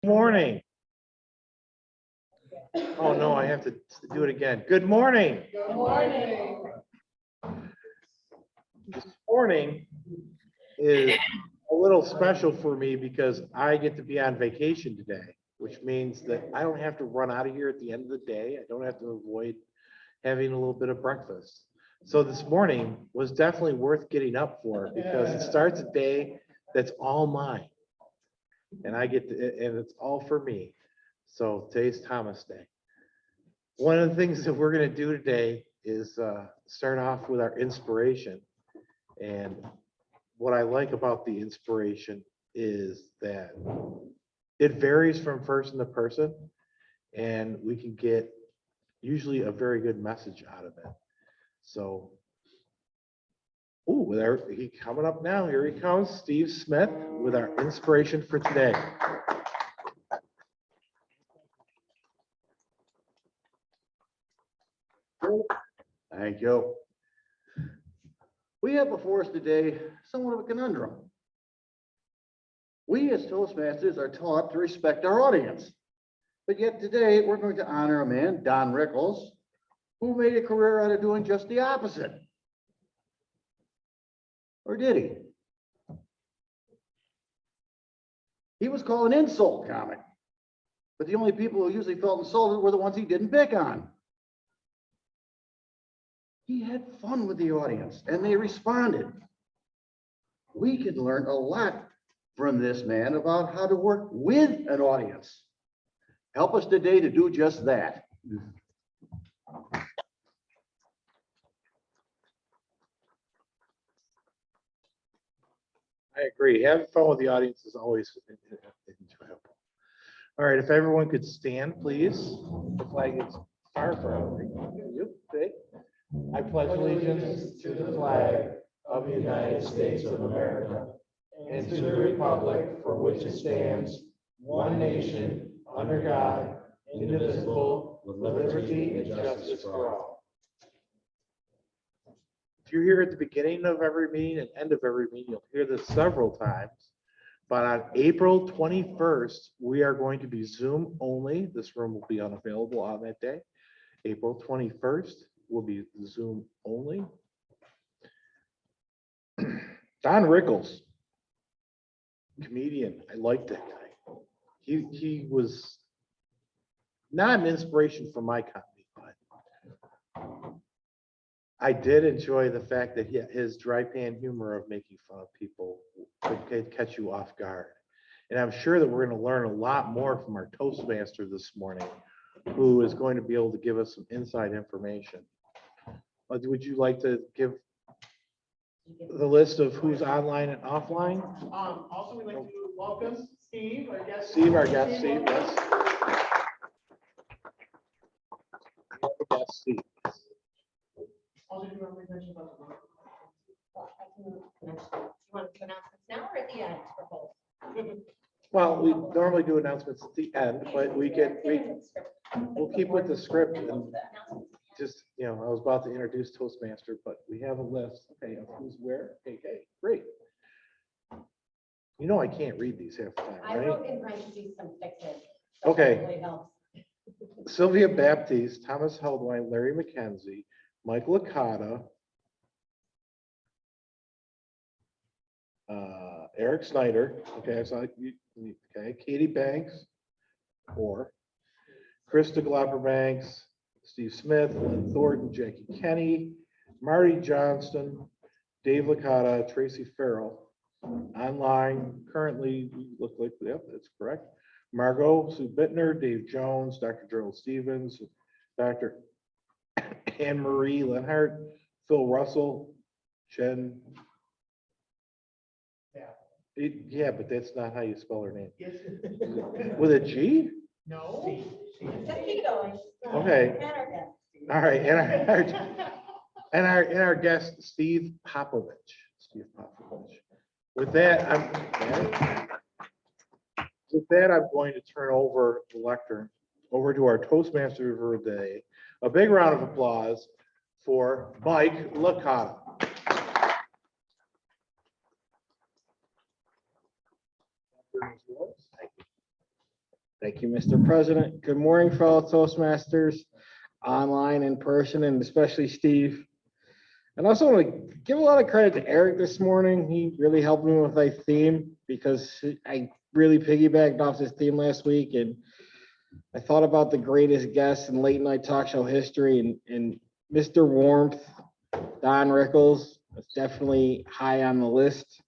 Morning. Oh no, I have to do it again. Good morning. Good morning. This morning is a little special for me because I get to be on vacation today, which means that I don't have to run out of here at the end of the day. I don't have to avoid having a little bit of breakfast. So this morning was definitely worth getting up for because it starts a day that's all mine. And I get to, and it's all for me. So today's Thomas Day. One of the things that we're going to do today is start off with our inspiration. And what I like about the inspiration is that it varies from person to person, and we can get usually a very good message out of it. So, he coming up now. Here he comes, Steve Smith, with our inspiration for today. Thank you. We have before us today somewhat of a conundrum. We as Toastmasters are taught to respect our audience, but yet today we're going to honor a man, Don Rickles, who made a career out of doing just the opposite. Or did he? He was called an insult comic, but the only people who usually felt insulted were the ones he didn't pick on. He had fun with the audience and they responded. We can learn a lot from this man about how to work with an audience. Help us today to do just that. I agree. Having fun with the audience is always enjoyable. All right, if everyone could stand, please. The flag is far from you. Okay. I pledge allegiance to the flag of the United States of America and to the republic for which it stands, one nation, under God, indivisible, with liberty and justice for all. If you're here at the beginning of every meeting and end of every meeting, you'll hear this several times. But on April 21st, we are going to be Zoom only. This room will be unavailable on that day. April 21st will be Zoom only. Don Rickles, comedian. I like that guy. He was not an inspiration for my comedy, but I did enjoy the fact that his dry pan humor of making fun of people could catch you off guard. And I'm sure that we're going to learn a lot more from our Toastmaster this morning, who is going to be able to give us some inside information. Would you like to give the list of who's online and offline? Also, we'd like to welcome Steve, our guest. Steve, our guest, Steve, yes. Yes, Steve. Also, do you want to mention about the work? Well, I can mention, do you want to do announcements now or at the end for both? Well, we normally do announcements at the end, but we'll keep with the script and just, I was about to introduce Toastmaster, but we have a list, okay, of who's where. Okay, great. I can't read these half the time, I right? wrote in parentheses some fixes. So Okay. hopefully it helps. Sylvia Baptiste, Thomas Heldwine, Larry McKenzie, Mike Licata, Eric Snyder, okay, I saw you, okay, Katie Banks, or Krista Glopper-Banks, Steve Smith, Lynn Thornton, Jackie Kenny, Marty Johnston, Dave Licata, Tracy Farrell. Online, currently, we look like, yep, that's correct. Margot Sue Bittner, Dave Jones, Dr. Gerald Stevens, Dr. Anne Marie Lenhart, Phil Russell, Jen. Yeah, but that's not how you spell her name. Yes. With a G? No. Just keep going. Okay. And our guest. All right, and our guest, Steve Popovich. With that, I'm going to turn over the lectern over to our Toastmaster for the day. A big round of applause for Mike Licata. Thank you, Mr. President. Good morning, fellow Toastmasters, online, in person, and especially Steve. And also want to give a lot of credit to Eric this morning. He really helped me with my theme because I really piggybacked off this theme last week. And I thought about the greatest guests in late night talk show history, and Mr. Warmth, Don Rickles, is definitely high on the list.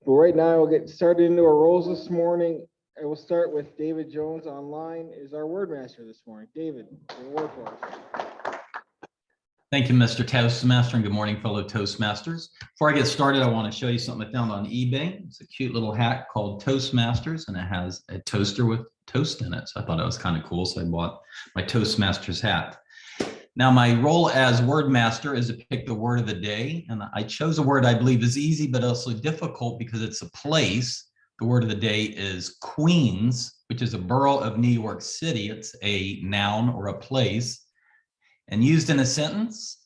But right now, we'll get started into our roles this morning. I will start with David Jones online, is our word master this morning. David, your word for us. Thank you, Mr. Toastmaster, and good morning, fellow Toastmasters. Before I get started, I want to show you something I found on eBay. It's a cute little hat called Toastmasters, and it has a toaster with toast in it. So I thought it was kind of cool, so I bought my Toastmasters hat. Now, my role as word master is to pick the word of the day, and I chose a word I believe is easy, but also difficult because it's a place. The word of the day is Queens, which is a borough of New York City. It's a noun or a place. And used in a sentence,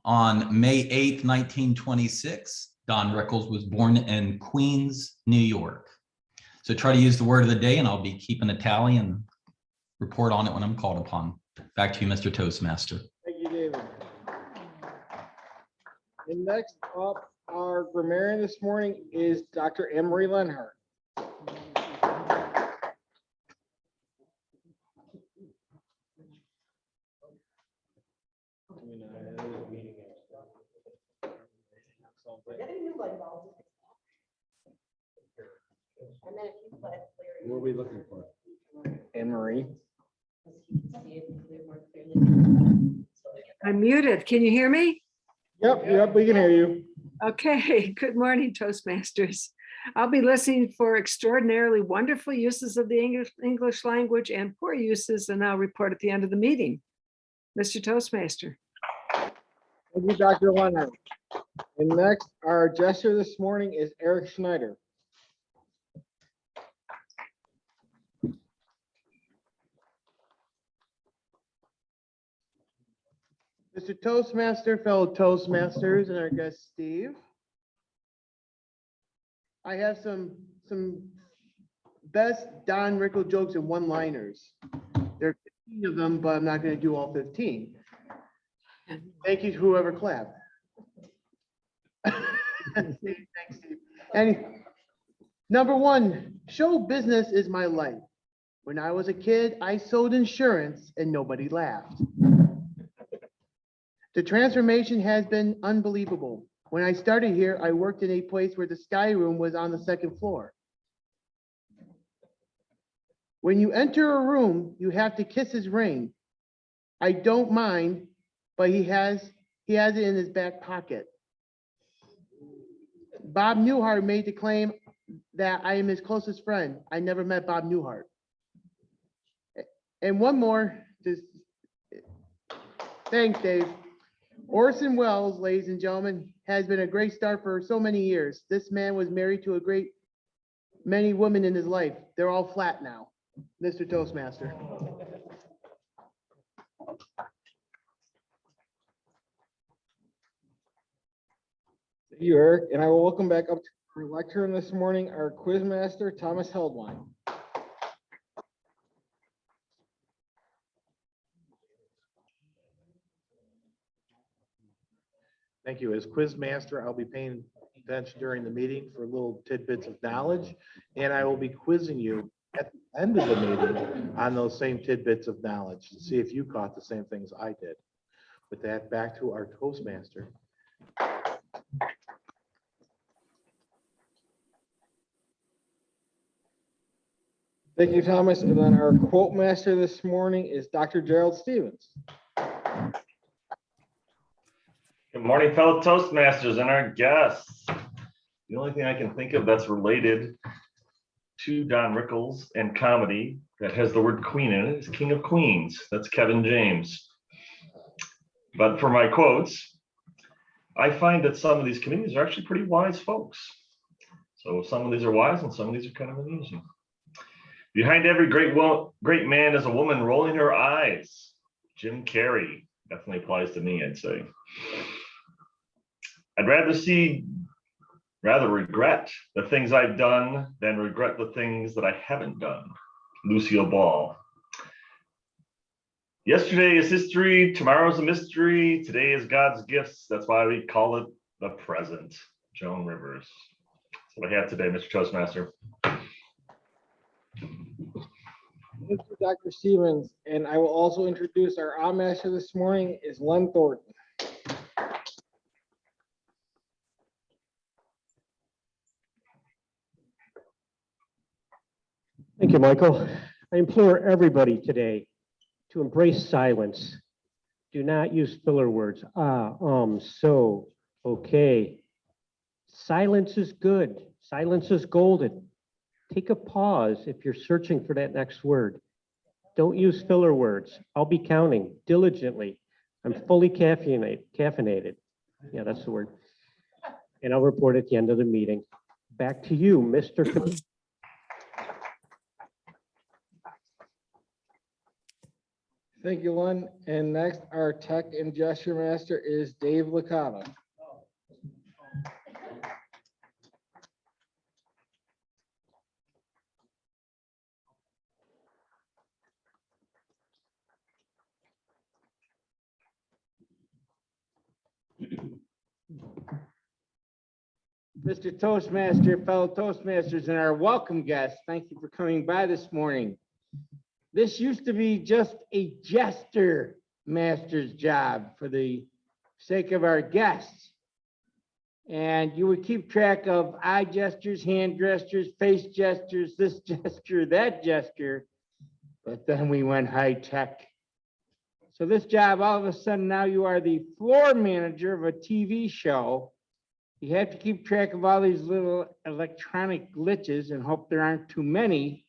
on May 8th, 1926, Don Rickles was born in Queens, New York. So try to use the word of the day, and I'll be keeping a tally and report on it when I'm called upon. Back to you, Mr. Toastmaster. Thank you, David. And next up, our grammarian this morning is Dr. Anne-Marie Lenhart. And then if you put Larry. What are we looking for? Anne-Marie. I'm muted. Can you hear me? Yep, we can hear you. Okay, good morning, Toastmasters. I'll be listening for extraordinarily wonderful uses of the English language and poor uses, and I'll report at the end of the meeting. Mr. Toastmaster. Thank you, Dr. Lenhart. And next, our jester this morning is Eric Schneider. Mr. Toastmaster, fellow Toastmasters, and our guest Steve. I have some best Don Rickles jokes and one-liners. There are 15 of them, but I'm not going to do all 15. Thank you to whoever clapped. Thanks, Steve. And number one, show business is my life. When I was a kid, I sold insurance and nobody laughed. The transformation has been unbelievable. When I started here, I worked in a place where the sky room was on the second floor. When you enter a room, you have to kiss his ring. I don't mind, but he has it in his back pocket. Bob Newhart made the claim that I am his closest friend. I never met Bob Newhart. And one more, thanks, Dave. Orson Welles, ladies and gentlemen, has been a great star for so many years. This man was married to a great many women in his life. They're all flat now. Mr. Toastmaster. Thank you, Eric. And I will welcome back up to our lectern this morning, our quiz master, Thomas Heldwine. Thank you. As quiz master, I'll be paying attention during the meeting for little tidbits of knowledge, and I will be quizzing you at the end of the meeting on those same tidbits of knowledge to see if you caught the same things I did. With that, back to our Toastmaster. Thank you, Thomas. And then our quote master this morning is Dr. Gerald Stevens. Good morning, fellow Toastmasters and our guests. The only thing I can think of that's related to Don Rickles and comedy that has the word queen in it is King of Queens. That's Kevin James. But for my quotes, I find that some of these comedians are actually pretty wise folks. So some of these are wise and some of these are kind of amusing. Behind every great man is a woman rolling her eyes. Jim Carrey definitely applies to me, I'd say. I'd rather see rather regret the things I've done than regret the things that I haven't done. Lucille Ball. Yesterday is history, tomorrow's a mystery, today is God's gifts. That's why we call it the present. Joan Rivers. That's what I have today, Mr. Toastmaster. Thank you, Dr. Stevens. And I will also introduce our master this morning is Len Thornton. Thank you, Michael. I implore everybody today to embrace silence. Do not use filler words. So, okay. Silence is good. Silence is golden. Take a pause if you're searching for that next word. Don't use filler words. I'll be counting diligently. I'm fully caffeinated. Yeah, that's the word. And I'll report at the end of the meeting. Back to you, Mr. Thank you, Len. And next, our tech and gesture master is Dave Licata. Mr. Toastmaster, fellow Toastmasters, and our welcome guests, thank you for coming by this morning. This used to be just a jester master's job for the sake of our guests. And you would keep track of eye gestures, hand gestures, face gestures, this gesture, that gesture. But then we went high tech. So this job, all of a sudden, now you are the floor manager of a TV show. You have to keep track of all these little electronic glitches and hope there aren't too many.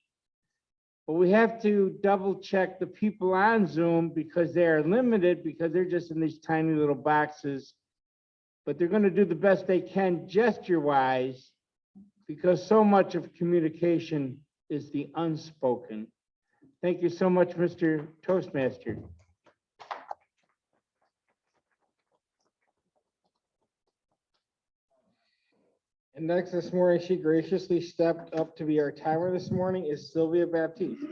But we have to double check the people on Zoom because they are limited because they're just in these tiny little boxes. But they're going to do the best they can gesture wise because so much of communication is the unspoken. Thank you so much, Mr. Toastmaster. And next this morning, she graciously stepped up to be our timer this morning is Sylvia Baptiste.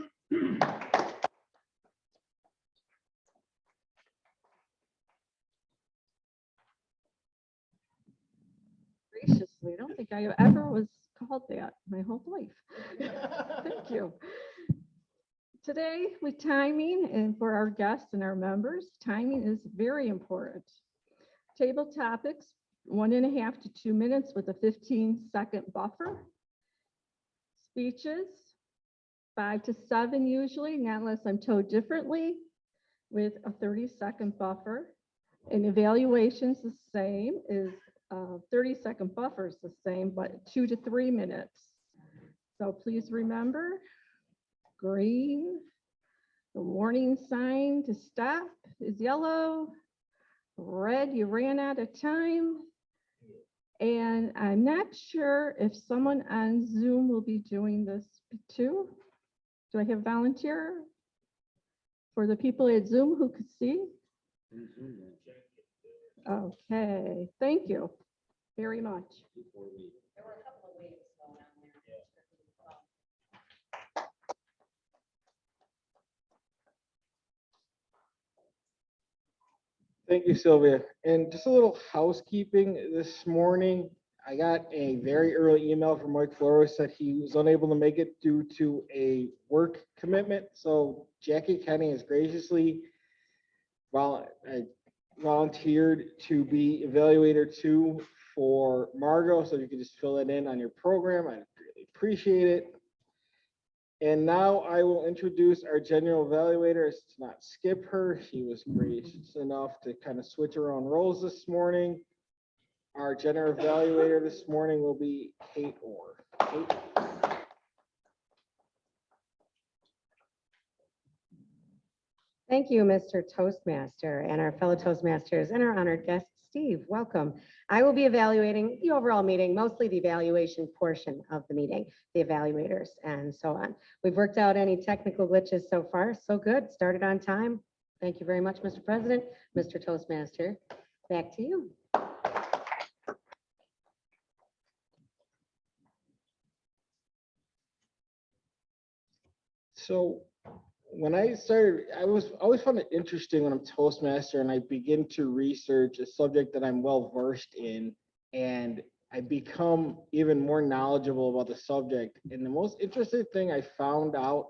Graciously, I don't think I ever was called that my whole life. Thank you. Today, with timing and for our guests and our members, timing is very important. Table topics, 1.5 to 2 minutes with a 15-second buffer. Speeches, 5 to 7 usually, not unless I'm told differently, with a 30-second buffer. And evaluations the same, is 30-second buffer is the same, but 2 to 3 minutes. So please remember, green, the warning sign to stop is yellow, red, you ran out of time. And I'm not sure if someone on Zoom will be doing this too. Do I have a volunteer for the people at Zoom who could see? Okay, thank you very much. There were a couple of waves going on there. Thank you, Sylvia. And just a little housekeeping this morning. I got a very early email from Mike Flores that he was unable to make it due to a work commitment. So Jackie Kenny has graciously volunteered to be evaluator 2 for Margot. So you can just fill that in on your program. I really appreciate it. And now I will introduce our general evaluator. As to not skip her. She was gracious enough to kind of switch around roles this morning. Our general evaluator this morning will be Kate Orr. Kate? Thank you, Mr. Toastmaster, and our fellow Toastmasters and our honored guest, Steve. Welcome. I will be evaluating the overall meeting, mostly the evaluation portion of the meeting, the evaluators and so on. We've worked out any technical glitches so far. So good. Started on time. Thank you very much, Mr. President, Mr. Toastmaster. Back to you. So when I started, I always found it interesting when I'm Toastmaster and I begin to research a subject that I'm well versed in, and I become even more knowledgeable about the subject. And the most interesting thing I found out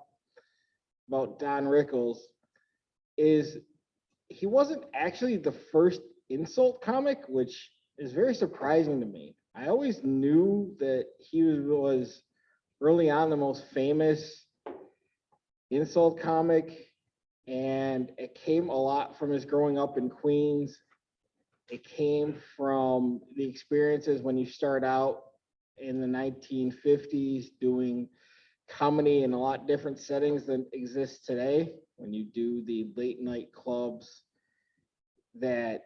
about Don Rickles is he wasn't actually the first insult comic, which is very surprising to me. I always knew that he was early on the most famous insult comic, and it came a lot from his growing up in Queens. It came from the experiences when you start out in the 1950s doing comedy in a lot different settings than exists today. When you do the late night clubs that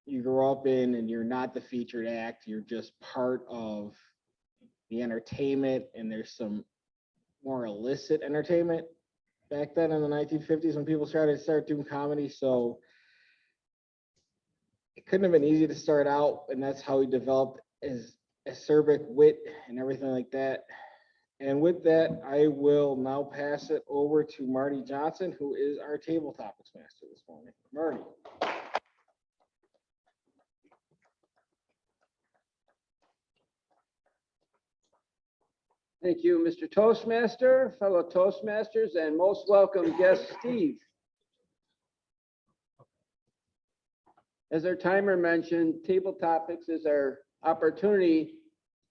you grow up in and you're not the featured act, you're just part of the entertainment, and there's some more illicit entertainment back then in the 1950s when people started doing comedy. So it couldn't have been easy to start out, and that's how he developed his acerbic wit and everything like that. And with that, I will now pass it over to Marty Johnson, who is our table topics master this morning. Marty. Thank you, Mr. Toastmaster, fellow Toastmasters, and most welcome guest Steve. As our timer mentioned, table topics is our opportunity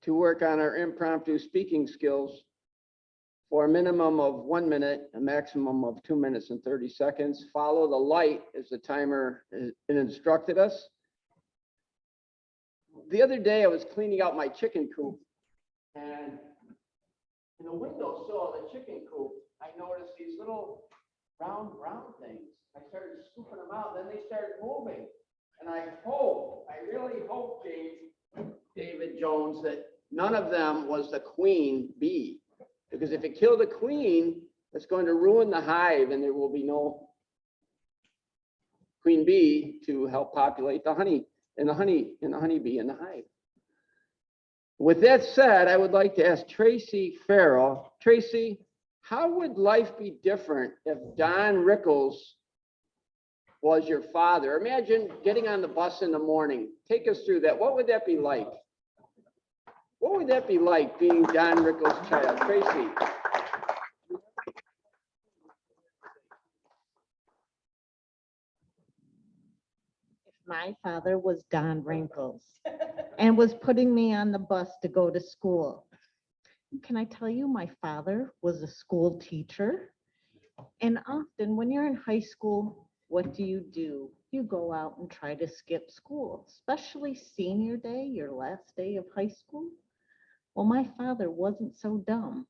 to work on our impromptu speaking skills for a minimum of 1 minute, a maximum of 2 minutes and 30 seconds. Follow the light as the timer instructed us. The other day I was cleaning out my chicken coop, and in the windowsill of the chicken coop, I noticed these little round things. I started scooping them out, then they started moving. And I really hope, David Jones, that none of them was the queen bee. Because if it killed a queen, it's going to ruin the hive and there will be no queen bee to help populate the honey and the honeybee in the hive. With that said, I would like to ask Tracy Farrell. Tracy, how would life be different if Don Rickles was your father? Imagine getting on the bus in the morning. Take us through that. What would that be like? What would that be like being Don Rickles' child? Tracy. My father was Don Rickles and was putting me on the bus to go to school. Can I tell you, my father was a school teacher. And often when you're in high school, what do? You go out and try to skip school, especially senior day, your last day of high school. Well, my father wasn't so dumb.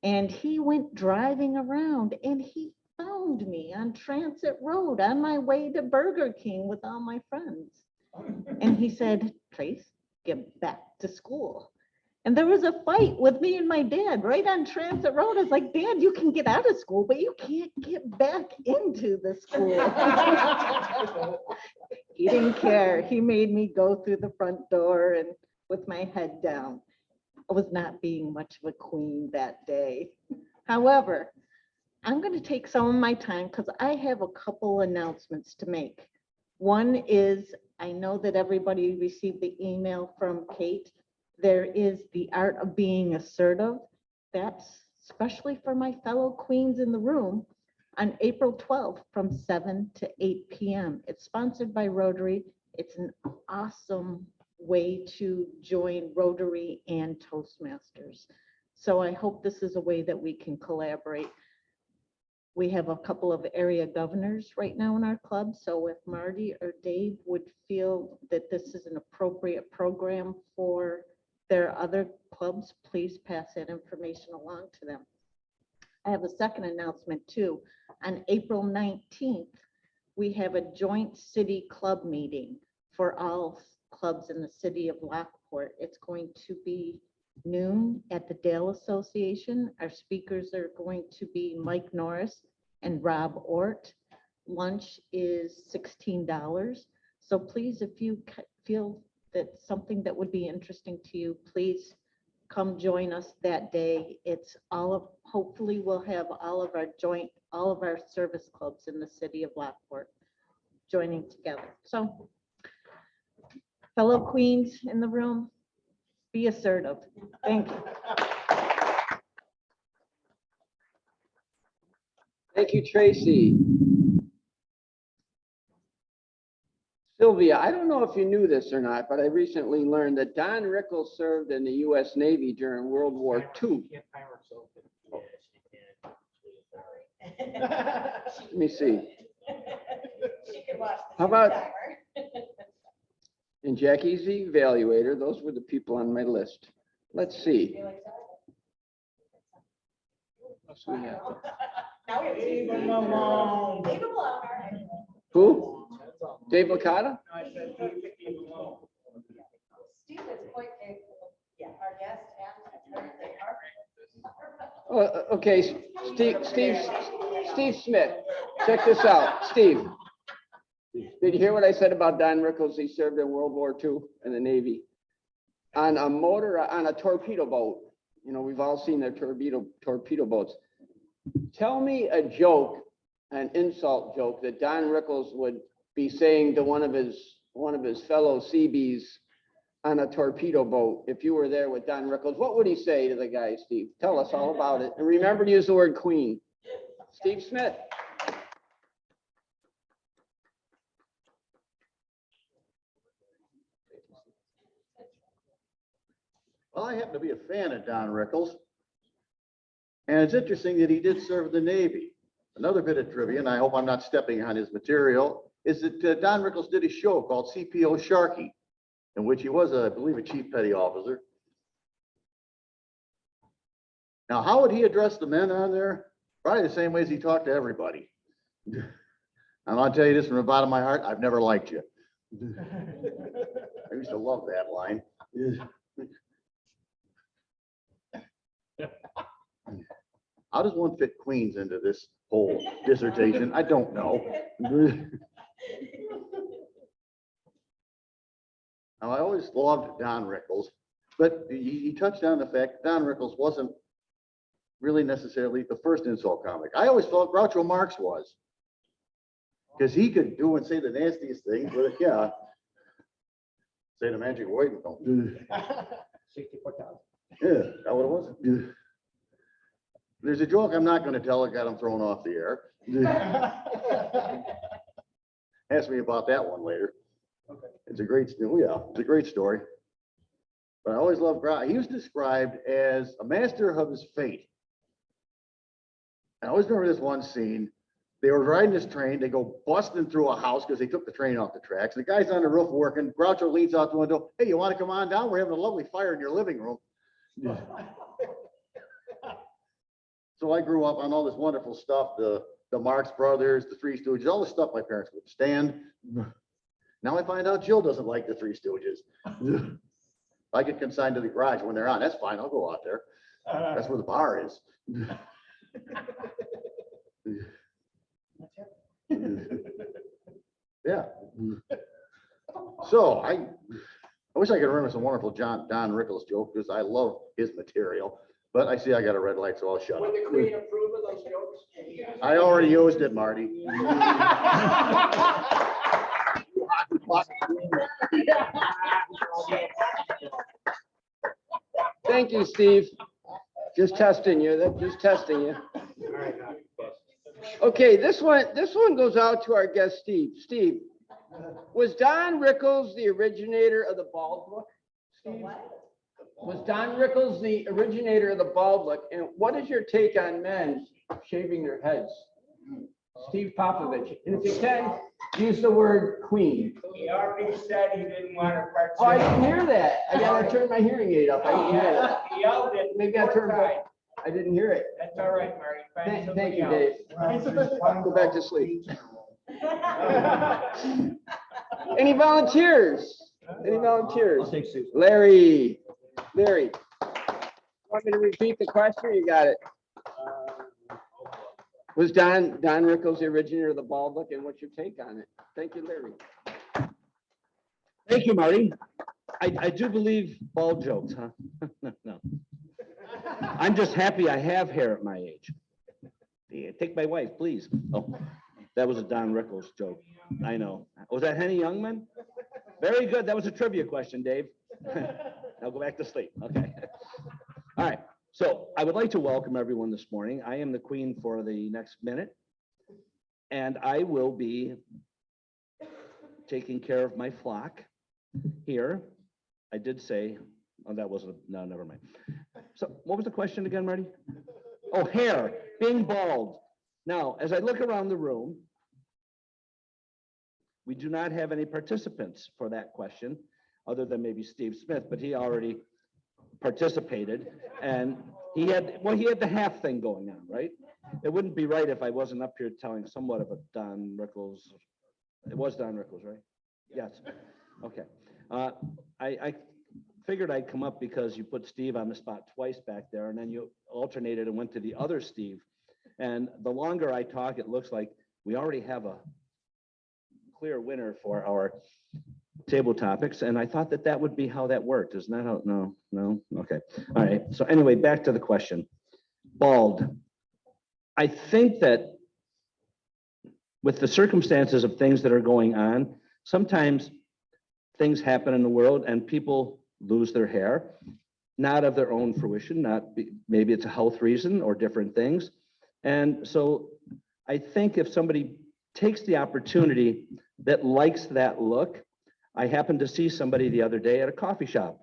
And he went driving around and he found me on Transit Road on my way to Burger King with all my friends. And he said, Trace, get back to school. And there was a fight with me and my dad right on Transit Road. I was like, Dad, you can get out of school, but you can't get back into the school. He didn't care. He made me go through the front door and with my head down. I was not being much of a queen that day. However, I'm going to take some of my time because I have a couple announcements to make. One is, I know that everybody received the email from Kate. There is the art of being assertive. That's especially for my fellow queens in the room on April 12th from 7 to 8 p.m. It's sponsored by Rotary. It's an awesome way to join Rotary and Toastmasters. So I hope this is a way that we can collaborate. We have a couple of area governors right now in our club. So if Marty or Dave would feel that this is an appropriate program for their other clubs, please pass that information along to them. I have a second announcement too. On April 19th, we have a joint city club meeting for all clubs in the city of Lockport. It's going to be noon at the Dale Association. Our speakers are going to be Mike Norris and Rob Ort. Lunch is $16. So please, if you feel that's something that would be interesting to you, please come join us that day. It's hopefully we'll have all of our service clubs in the city of Lockport joining together. So fellow queens in the room, be assertive. Thank you. Thank you, Tracy. Sylvia, I don't know if you knew this or not, but I recently learned that Don Rickles served in the U.S. Navy during World War II. Let me see. She could watch the How about- timer. And Jackie's the evaluator. Those were the people on my list. Let's see. So we have- Now we have Steve Malone. Leave him alone, all right. Who? Dave Licata? Steve is quite capable. Yeah, our guest and they are. Okay, Steve Smith, check this out. Steve, did you hear what I said about Don Rickles? He served in World War II in the Navy on a torpedo boat. You know, we've all seen their torpedo boats. Tell me a joke, an insult joke that Don Rickles would be saying to one of his fellow Seabees on a torpedo boat. If you were there with Don Rickles, what would he say to the guy, Steve? Tell us all about it. And remember to use the word queen. Steve Smith. Well, I happen to be a fan of Don Rickles. And it's interesting that he did serve in the Navy. Another bit of trivia, and I hope I'm not stepping on his material, is that Don Rickles did a show called CPO Sharkey, in which he was, I believe, a chief petty officer. Now, how would he address the men on there? Probably the same way as he talked to everybody. And I'll tell you this from the bottom of my heart, I've never liked you. I used to love that line. How does one fit Queens into this whole dissertation? I don't know. Now, I always loved Don Rickles, but he touched on the fact that Don Rickles wasn't really necessarily the first insult comic. I always thought Groucho Marx was. Because he could do and say the nastiest things, but yeah. Say the magic word and go. 64,000. Yeah, that what it was? Yeah. There's a joke I'm not going to tell. It got him thrown off the air. Ask me about that one later. Okay. It's a great, yeah, it's a great story. But I always loved Groucho. He was described as a master of his fate. I always remember this one scene. They were riding this train. They go busting through a house because they took the train off the tracks. The guy's on the roof working. Groucho leans out the window. Hey, you want to come on down? We're having a lovely fire in your living room. So I grew up on all this wonderful stuff, the Marx Brothers, the Three Stooges, all the stuff my parents would stand. Now I find out Jill doesn't like the Three Stooges. I get consigned to the garage when they're on. That's fine. I'll go out there. That's where the bar is. Yeah. So I wish I could remember some wonderful Don Rickles joke because I love his material. But I see I got a red light, so I'll shut up. Would the queen approve of those jokes? I already used it, Marty. Thank you, Steve. Just testing you. Just testing you. Okay, this one goes out to our guest, Steve. Steve, was Don Rickles the originator of the bald look? Steve? Was Don Rickles the originator of the bald look? And what is your take on men shaving their heads? Steve Popovich. And if you can, use the word queen. He already said he didn't want to participate. Oh, I didn't hear that. I gotta turn my hearing aid up. I didn't hear that. He yelled it. Maybe I turned right. it. I didn't hear it. That's all right, Marty. Find Thank you, somebody Dave. else. Go back to sleep. Any volunteers? Any volunteers? Larry, want me to repeat the question? You got it. Was Don Rickles the originator of the bald look, and what's your take on it? Thank you, Larry. Thank you, Marty. I do believe bald jokes, huh? No. I'm just happy I have hair at my age. Yeah, take my wife, please. Oh, that was a Don Rickles joke. I know. Was that Henny Youngman? Very good. That was a trivia question, Dave. Now go back to sleep. Okay. All right. So I would like to welcome everyone this morning. I am the queen for the next minute. And I will be taking care of my flock here. I did say, oh, that wasn't, no, never mind. So what was the question again, Marty? Oh, hair, being bald. Now, as I look around the room, we do not have any participants for that question, other than maybe Steve Smith, but he already participated. And he had the half thing going on, right? It wouldn't be right if I wasn't up here telling somewhat of a Don Rickles. It was Don Rickles, right? Yes. Okay. I figured I'd come up because you put Steve on the spot twice back there, and then you alternated and went to the other Steve. And the longer I talk, it looks like we already have a clear winner for our table topics. And I thought that that would be how that worked. Isn't that how? No. Okay. All right. So anyway, back to the question. Bald. I think that with the circumstances of things that are going on, sometimes things happen in the world and people lose their hair, not of their own fruition, maybe it's a health reason or different things. And so I think if somebody takes the opportunity that likes that look, I happened to see somebody the other day at a coffee shop.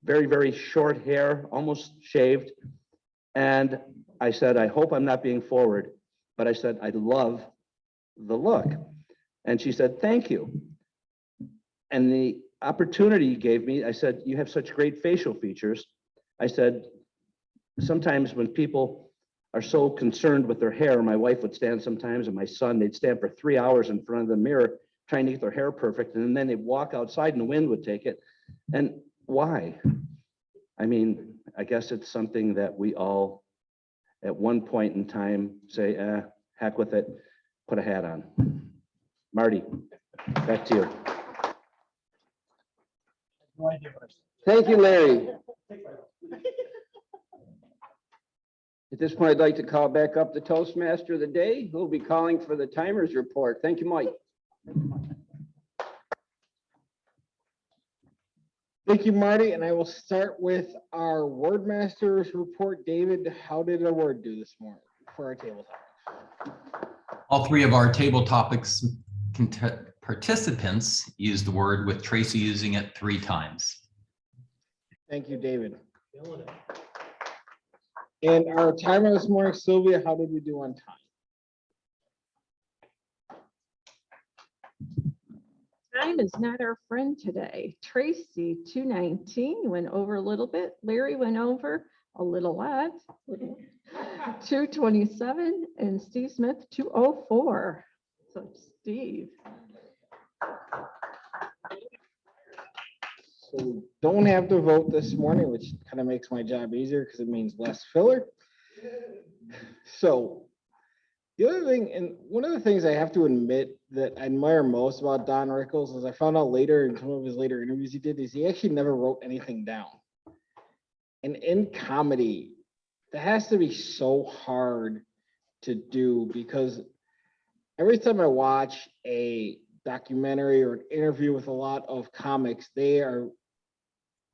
Very, very short hair, almost shaved. And I said, I hope I'm not being forward, but I said, I love the look. And she said, thank you. And the opportunity you gave me, I said, you have such great facial features. I said, sometimes when people are so concerned with their hair, my wife would stand sometimes and my son, they'd stand for 3 hours in front of the mirror trying to get their hair perfect. And then they'd walk outside and the wind would take it. And why? I mean, I guess it's something that we all at one point in time say, heck with it, put a hat on. Marty, back to you. Thank you, Larry. At this point, I'd like to call back up the Toastmaster of the day, who will be calling for the timers report. Thank you, Mike. Thank you, Marty. And I will start with our word masters report. David, how did our word do this morning for our table topics? All three of our table topics participants used the word, with Tracy using it 3 times. Thank you, David. And our timer this morning, Sylvia, how did we do on time? Time is not our friend today. Tracy, 2:19, went over a little bit. Larry went over a little lot, 2:27, and Steve Smith, 2:04. So Steve. So we don't have to vote this morning, which kind of makes my job easier because it means less filler. So the other thing, and one of the things I have to admit that I admire most about Don Rickles, is I found out later in some of his later interviews he did, is he actually never wrote anything down. And in comedy, that has to be so hard to do, because every time I watch a documentary or an interview with a lot of comics, they are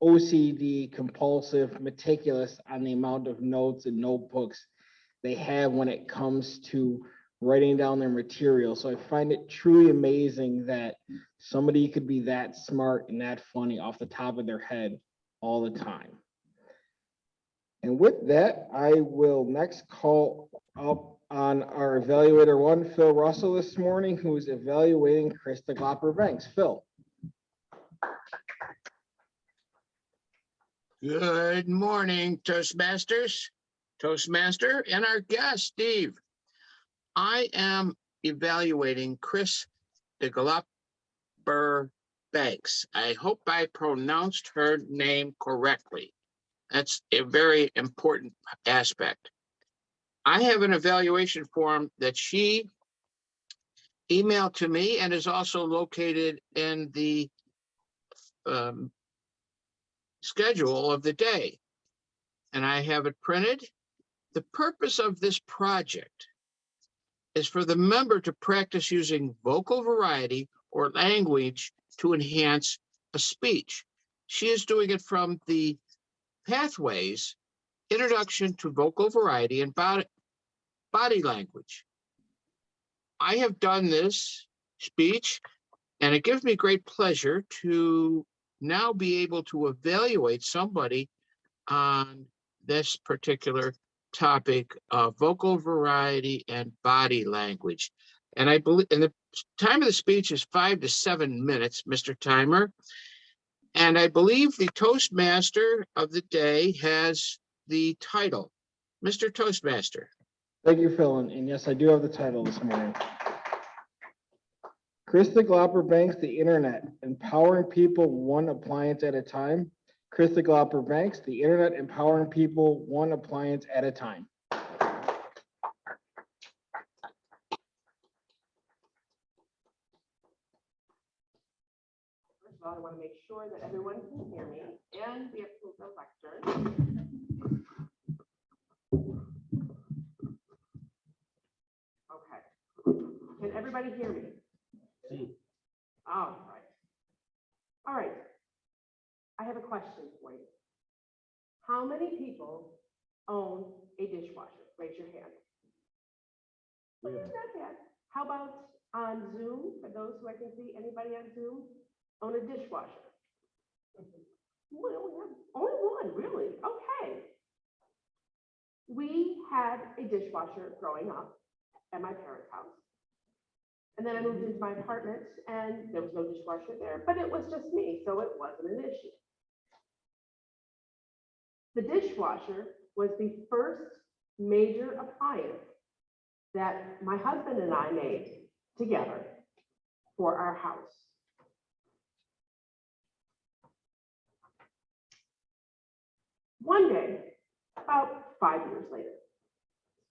OCD, compulsive, meticulous on the amount of notes and notebooks they have when it comes to writing down their material. So I find it truly amazing that somebody could be that smart and that funny off the top of their head all the time. And with that, I will next call up on our evaluator 1, Phil Russell, this morning, who is evaluating Krista Glopper-Banks. Phil. Good morning, Toastmasters, Toastmaster, and our guest, Steve. I am evaluating Chris DeGlopper Banks. I hope I pronounced her name correctly. That's a very important aspect. I have an evaluation form that she emailed to me and is also located in the schedule of the day. And I have it printed. The purpose of this project is for the member to practice using vocal variety or language to enhance a speech. She is doing it from the Pathways Introduction to Vocal Variety and Body Language. I have done this speech, and it gives me great pleasure to now be able to evaluate somebody on this particular topic of vocal variety and body language. And I believe, and the time of the speech is 5 to 7 minutes, Mr. Timer. And I believe the Toastmaster of the day has the title. Mr. Toastmaster. Thank you, Phil. And yes, I do have the title this morning. Krista Glopper Banks, the Internet, empowering people one appliance at a time. Krista Glopper Banks, the Internet, empowering people one appliance at a time. First of all, I want to make sure that everyone can hear me and we have the lectern. Okay. Can everybody hear me? All right. All right. I have a question for you. How many people own a dishwasher? Raise your hand. Well, it's not bad. How about on Zoom? For those who I can see, anybody on Zoom own a dishwasher? Well, we have only one, really? Okay. We had a dishwasher growing up at my parents' house. And then I moved into my apartment and there was no dishwasher there, but it was just me, so it wasn't an issue. The dishwasher was the first major appliance that my husband and I made together for our house. One day, about 5 years later,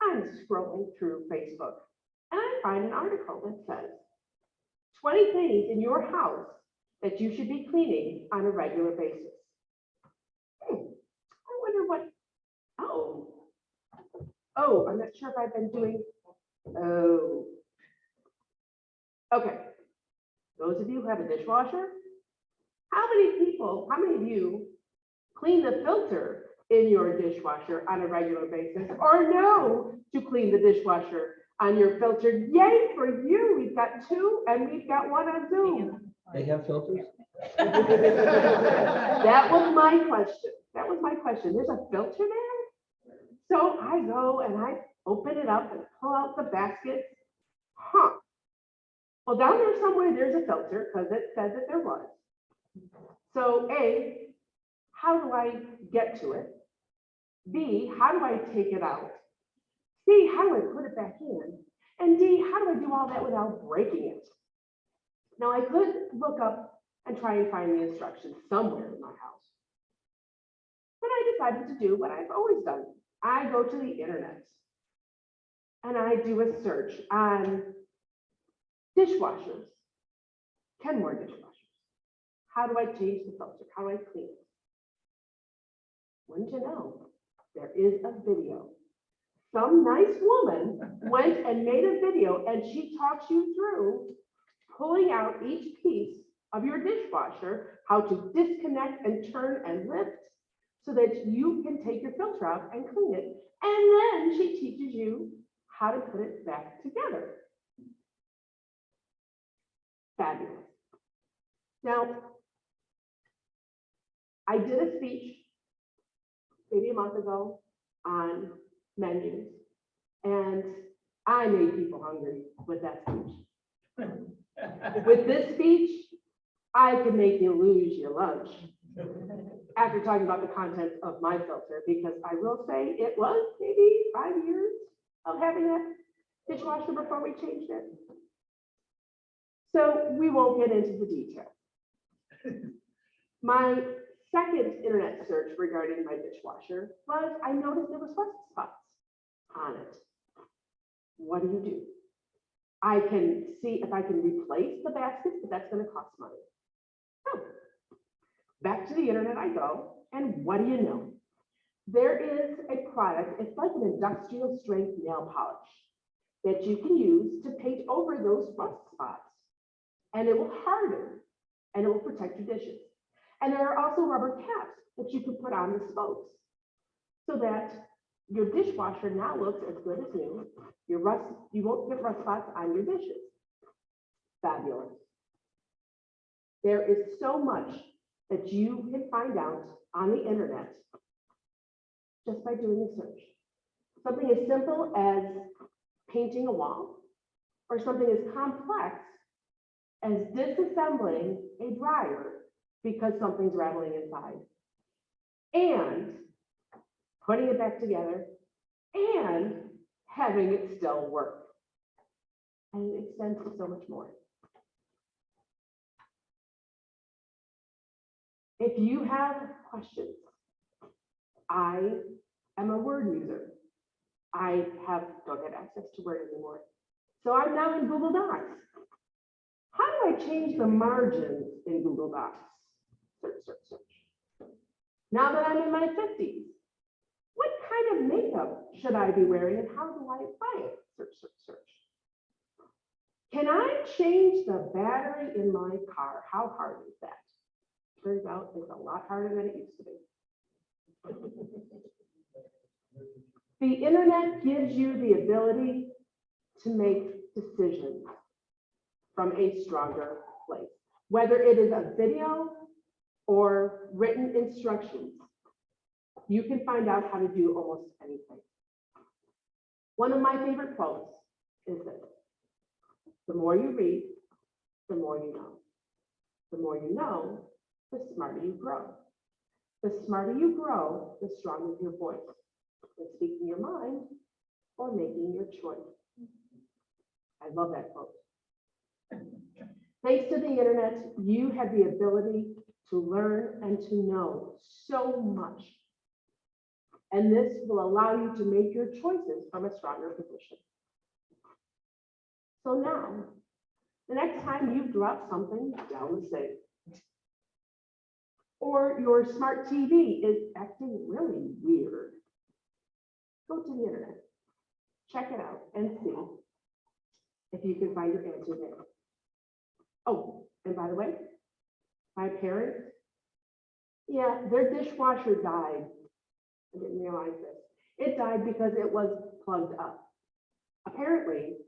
I'm scrolling through Facebook and I find an article that says 20 things in your house that you should be cleaning on a regular basis. I wonder what, oh, I'm not sure if I've been doing, okay. Those of you who have a dishwasher, how many of you clean the filter in your dishwasher on a regular basis or know to clean the dishwasher on your filter? Yay for you. We've got 2 and we've got 1 on Zoom. They have filters? That was my question. That was my question. There's a filter there? So I go and I open it up and pull out the basket. Well, down there somewhere, there's a filter because it said that there was. So A, how do I get to it? B, how do I take it out? C, how do I put it back in? And D, how do I do all that without breaking it? Now I could look up and try and find the instructions somewhere in my house. But I decided to do what I've always done. I go to the internet and I do a search on dishwashers. Kenmore dishwashers. How do I change the filter? How do I clean it? Wouldn't you know, there is a video. Some nice woman went and made a video and she talks you through pulling out each piece of your dishwasher, how to disconnect and turn and lift so that you can take your filter out and clean it. And then she teaches you how to put it back together. Fabulous. Now, I did a speech maybe a month ago on menus, and I made people hungry with that speech. With this speech, I could make you lose your lunch after talking about the contents of my filter, because I will say it was maybe 5 years of having that dishwasher before we changed it. So we won't get into the details. My second internet search regarding my dishwasher was I noticed there was rust spots on it. What do? I can see if I can replace the baskets, but that's going to cost money. So Back to the internet I go, and what do you know? There is a product, it's like an industrial strength nail polish that you can use to paint over those rust spots. And it will harden and it will protect your dishes. And there are also rubber caps that you can put on the spokes so that your dishwasher now looks as good as new. You won't get rust spots on your dishes. Fabulous. There is so much that you can find out on the internet just by doing a search. Something as simple as painting a wall, or something as complex as disassembling a dryer because something's rattling inside, and putting it back together, and having it still work. And it extends to so much more. If you have questions, I am a Word user. I don't have access to Word anymore. So I'm now in Google Docs. How do I change the margins in Google Docs? Search, search, search. Now that I'm in my 50s, what kind of makeup should I be wearing and how do I apply it? Search, search, search. Can I change the battery in my car? How hard is that? Turns out it's a lot harder than it used to be. The internet gives you the ability to make decisions from a stronger place, whether it is a video or written instructions. You can find out how to do almost anything. One of my favorite quotes is this: the more you read, the more you know. The more you know, the smarter you grow. The smarter you grow, the stronger your voice, when speaking your mind or making your choice. I love that quote. Thanks to the internet, you have the ability to learn and to know so much. And this will allow you to make your choices from a stronger position. So now, the next time you drop something down the sink, or your smart TV is acting really weird, go to the internet, check it out, and see if you can find your answer there. Oh, and by the way, my parents, yeah, their dishwasher died. I didn't realize this. It died because it was plugged up. Apparently,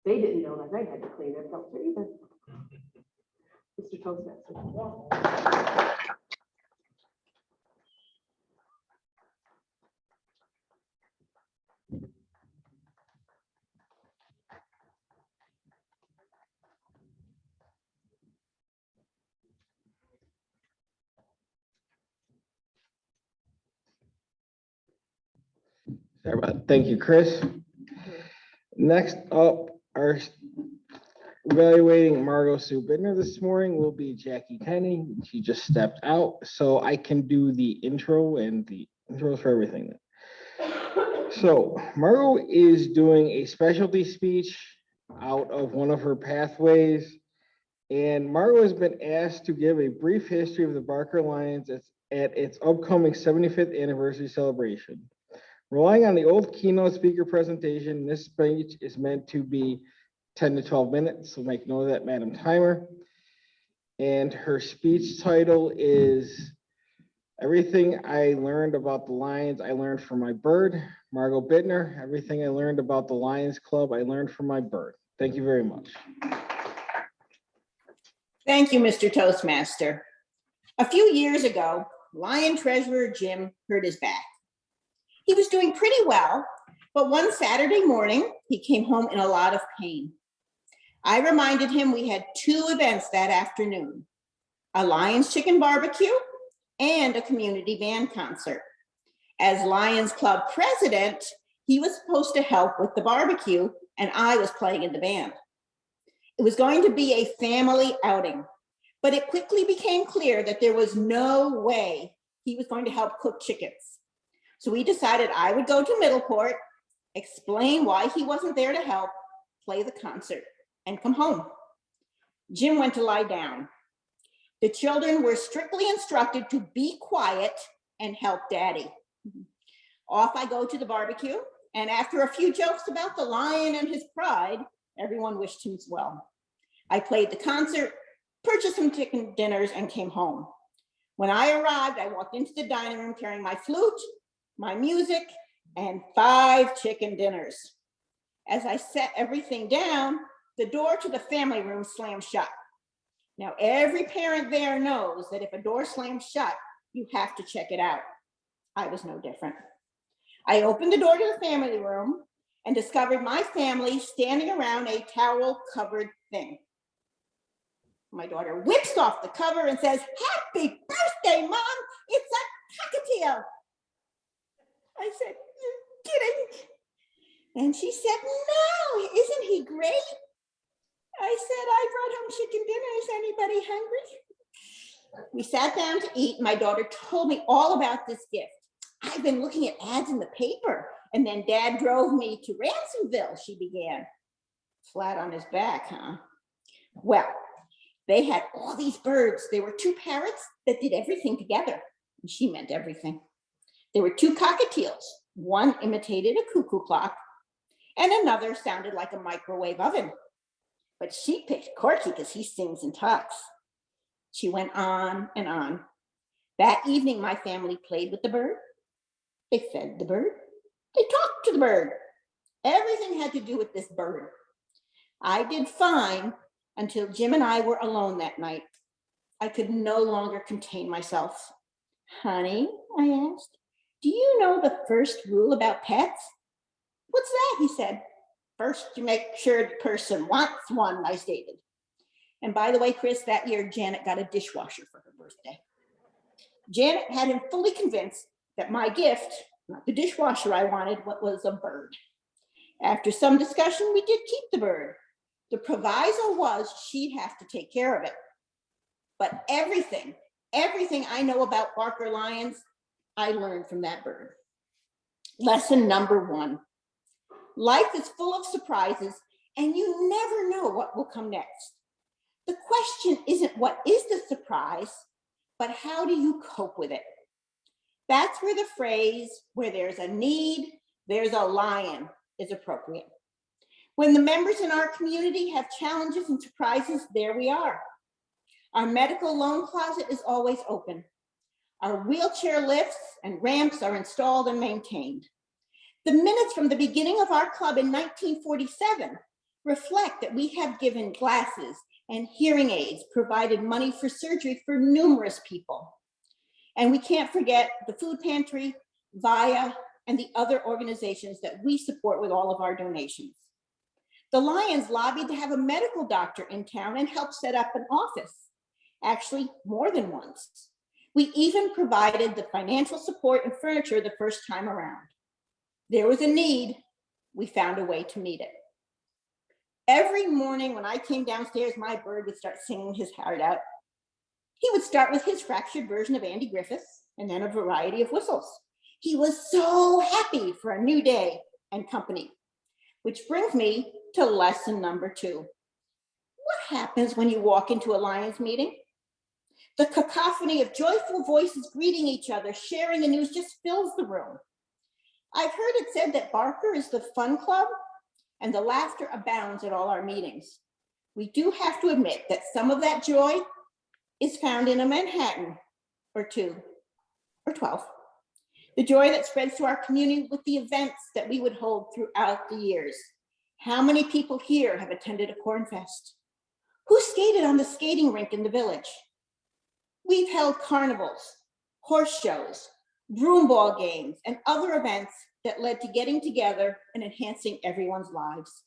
they didn't know that they had to clean their filter either. Mr. Toastmaster. Sorry about that. Thank you, Chris. Next up, our evaluating Margot Sue Bittner this morning will be Jackie Kenny. She just stepped out, so I can do the intro and the intros for everything. So Margot is doing a specialty speech out of one of her pathways, and Margot has been asked to give a brief history of the Barker Lions at its upcoming 75th anniversary celebration. Relying on the old keynote speaker presentation, this speech is meant to be 10 to 12 minutes, so make note of that, Madam Timer. And her speech title is Everything I Learned About the Lions, I Learned from My Bird. Margot Bittner, everything I learned about the Lions Club, I learned from my bird. Thank you very much. Thank you, Mr. Toastmaster. A few years ago, Lion Treasurer Jim hurt his back. He was doing pretty well, but one Saturday morning, he came home in a lot of pain. I reminded him we had two events that afternoon, a Lions Chicken Barbecue and a community band concert. As Lions Club president, he was supposed to help with the barbecue, and I was playing in the band. It was going to be a family outing, but it quickly became clear that there was no way he was going to help cook chickens. So we decided I would go to Middleport, explain why he wasn't there to help, play the concert, and come home. Jim went to lie down. The children were strictly instructed to be quiet and help Daddy. Off I go to the barbecue, and after a few jokes about the lion and his pride, everyone wished him well. I played the concert, purchased some chicken dinners, and came home. When I arrived, I walked into the dining room carrying my flute, my music, and 5 chicken dinners. As I set everything down, the door to the family room slammed shut. Now, every parent there knows that if a door slams shut, you have to check it out. I was no different. I opened the door to the family room and discovered my family standing around a towel-covered thing. My daughter whips off the cover and says, "Happy birthday, Mom! It's a cockatiel." I said, "You're kidding?" And she said, "No, isn't he great?" I said, "I brought home chicken dinner. Is anybody hungry?" We sat down to eat. My daughter told me all about this gift. "I've been looking at ads in the paper, and then Dad drove me to Ransomville," she began. Flat on his back, huh? Well, they had all these birds. There were 2 parrots that did everything together, and she meant everything. There were 2 cockatiels. One imitated a cuckoo clock, and another sounded like a microwave oven. But she picked Corky because he sings and talks. She went on and on. That evening, my family played with the bird. They fed the bird. They talked to the bird. Everything had to do with this bird. I did fine until Jim and I were alone that night. I could no longer contain myself. "Honey," I asked, "do you know the first rule about pets?" "What's that?" he said. "First, you make sure the person wants one," I stated. And by the way, Chris, that year, Janet got a dishwasher for her birthday. Janet had him fully convinced that my gift, not the dishwasher I wanted, was a bird. After some discussion, we did keep the bird. The proviso was she'd have to take care of it. But everything I know about Barker lions, I learned from that bird. Lesson number 1. Life is full of surprises, and you never know what will come next. The question isn't what is the surprise, but how do you cope with it? That's where the phrase, "where there's a need, there's a lion," is appropriate. When the members in our community have challenges and surprises, there we are. Our medical loan closet is always open. Our wheelchair lifts and ramps are installed and maintained. The minutes from the beginning of our club in 1947 reflect that we have given glasses and hearing aids, provided money for surgery for numerous people. And we can't forget the food pantry, VIA, and the other organizations that we support with all of our donations. The Lions lobbied to have a medical doctor in town and helped set up an office, actually more than once. We even provided the financial support and furniture the first time around. There was a need, we found a way to meet it. Every morning when I came downstairs, my bird would start singing his heart out. He would start with his fractured version of Andy Griffiths and then a variety of whistles. He was so happy for a new day and company, which brings me to lesson number 2. What happens when you walk into a Lions meeting? The cacophony of joyful voices greeting each other, sharing the news just fills the room. I've heard it said that Barker is the fun club, and the laughter abounds at all our meetings. We do have to admit that some of that joy is found in a Manhattan or 2 or 12. The joy that spreads to our community with the events that we would hold throughout the years. How many people here have attended a corn fest? Who skated on the skating rink in the village? We've held carnivals, horse shows, broomball games, and other events that led to getting together and enhancing everyone's lives.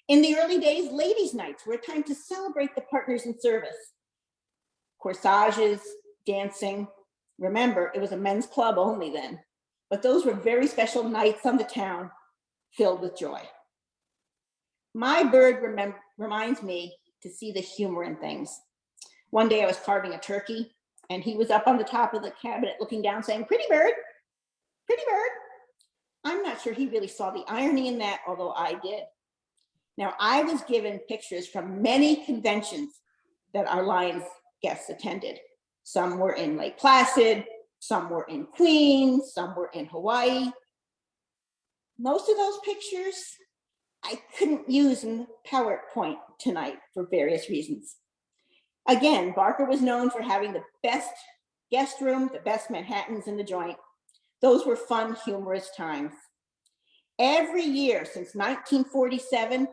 In the early days, ladies' nights were a time to celebrate the partners in service. Corsages, dancing. Remember, it was a men's club only then, but those were very special nights on the town filled with joy. My bird reminds me to see the humor in things. One day I was carving a turkey and he was up on the top of the cabinet looking down saying, "Pretty bird, pretty bird." I'm not sure he really saw the irony in that, although I did. Now, I was given pictures from many conventions that our Lions guests attended. Some were in Lake Placid, some were in Queens, some were in Hawaii. Most of those pictures I couldn't use in the PowerPoint tonight for various reasons. Again, Barker was known for having the best guest room, the best Manhattans in the joint. Those were fun, humorous times. Every year since 1947,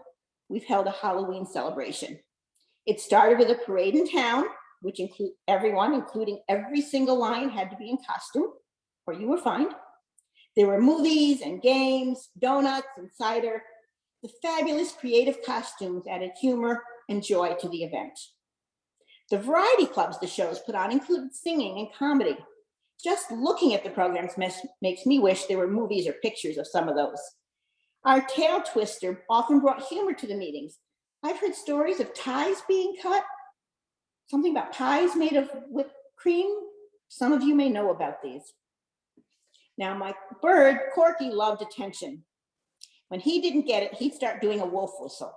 we've held a Halloween celebration. It started with a parade in town, which include everyone, including every single Lion, had to be in costume, or you were fined. There were movies and games, donuts and cider. The fabulous creative costumes added humor and joy to the event. The variety clubs the shows put on included singing and comedy. Just looking at the programs makes me wish there were movies or pictures of some of those. Our tail twister often brought humor to the meetings. I've heard stories of ties being cut, something about pies made of whipped cream. Some of you may know about these. Now, my bird, Corky, loved attention. When he didn't get it, he'd start doing a wolf whistle.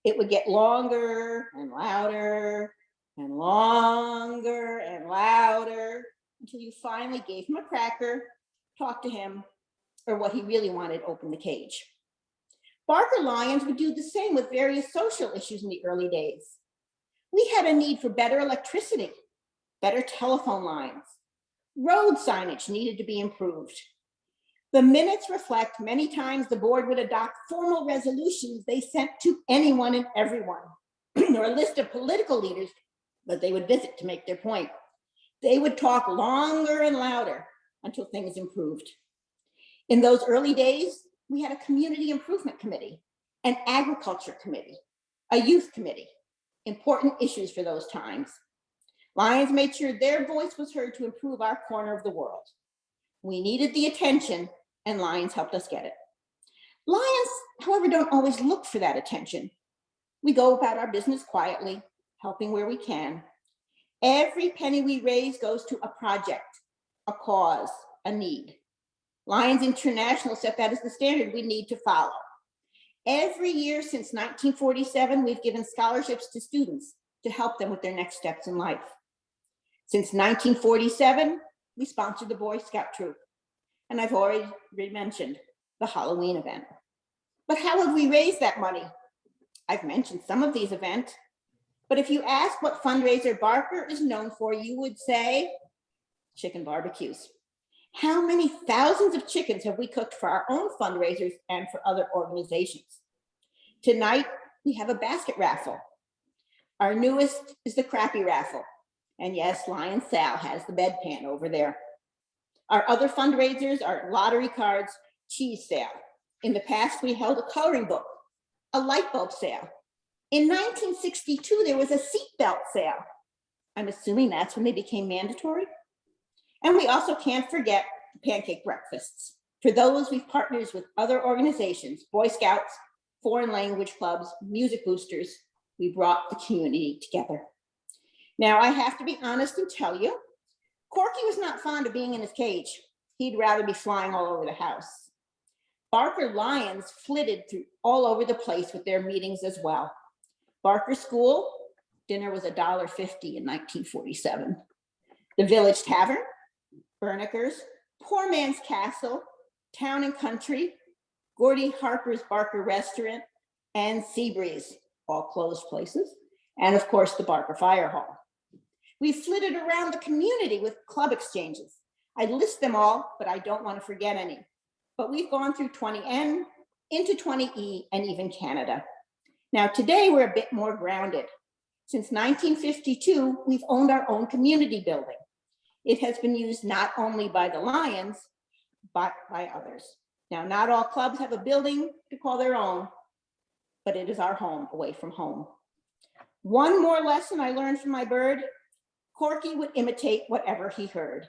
It would get longer and louder and longer and louder until you finally gave him a cracker, talked to him, or what he really wanted, open the cage. Barker Lions would do the same with various social issues in the early days. We had a need for better electricity, better telephone lines. Road signage needed to be improved. The minutes reflect many times the board would adopt formal resolutions they sent to anyone and everyone, or a list of political leaders that they would visit to make their point. They would talk longer and louder until things improved. In those early days, we had a community improvement committee, an agriculture committee, a youth committee, important issues for those times. Lions made sure their voice was heard to improve our corner of the world. We needed the attention, and Lions helped us get it. Lions, however, don't always look for that attention. We go about our business quietly, helping where we can. Every penny we raise goes to a project, a cause, a need. Lions International set that as the standard we need to follow. Every year since 1947, we've given scholarships to students to help them with their next steps in life. Since 1947, we sponsored the Boy Scout troop. And I've already mentioned the Halloween event. But how have we raised that money? I've mentioned some of these events, but if you ask what fundraiser Barker is known for, you would say chicken barbecues. How many thousands of chickens have we cooked for our own fundraisers and for other organizations? Tonight, we have a basket raffle. Our newest is the crappie raffle. And yes, Lion Sal has the bedpan over there. Our other fundraisers are lottery cards, cheese sale. In the past, we held a coloring book, a light bulb sale. In 1962, there was a seatbelt sale. I'm assuming that's when they became mandatory. And we also can't forget pancake breakfasts. For those, we've partnered with other organizations, Boy Scouts, foreign language clubs, music boosters. We brought the community together. Now, I have to be honest and tell you, Corky was not fond of being in his cage. He'd rather be flying all over the house. Barker Lions flitted through all over the place with their meetings as well. Barker School, dinner was $1.50 in 1947. The Village Tavern, Bernicker's, Poor Man's Castle, Town and Country, Gordy Harper's Barker Restaurant, and Seabreeze, all closed places, and of course the Barker Fire Hall. We flitted around the community with club exchanges. I'd list them all, but I don't want to forget any. But we've gone through 20N, into 20E, and even Canada. Now today we're a bit more grounded. Since 1952, we've owned our own community building. It has been used not only by the Lions, but by others. Now, not all clubs have a building to call their own, but it is our home away from home. One more lesson I learned from my bird, Corky would imitate whatever he heard.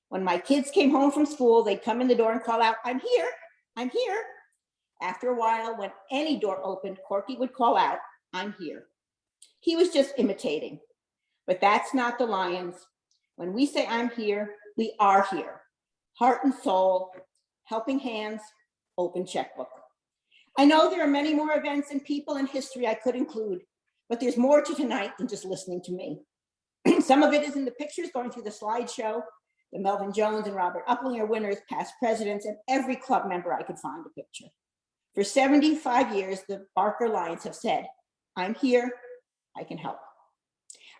When my kids came home from school, they'd come in the door and call out, "I'm here, I'm here." After a while, when any door opened, Corky would call out, "I'm here." He was just imitating, but that's not the Lions. When we say I'm here, we are here. Heart and soul, helping hands, open checkbook. I know there are many more events and people in history I could include, but there's more to tonight than just listening to me. Some of it is in the pictures going through the slideshow. The Melvin Jones and Robert Uppling are winners, past presidents, and every club member I could find a picture. For 75 years, the Barker Lions have said, I'm here, I can help.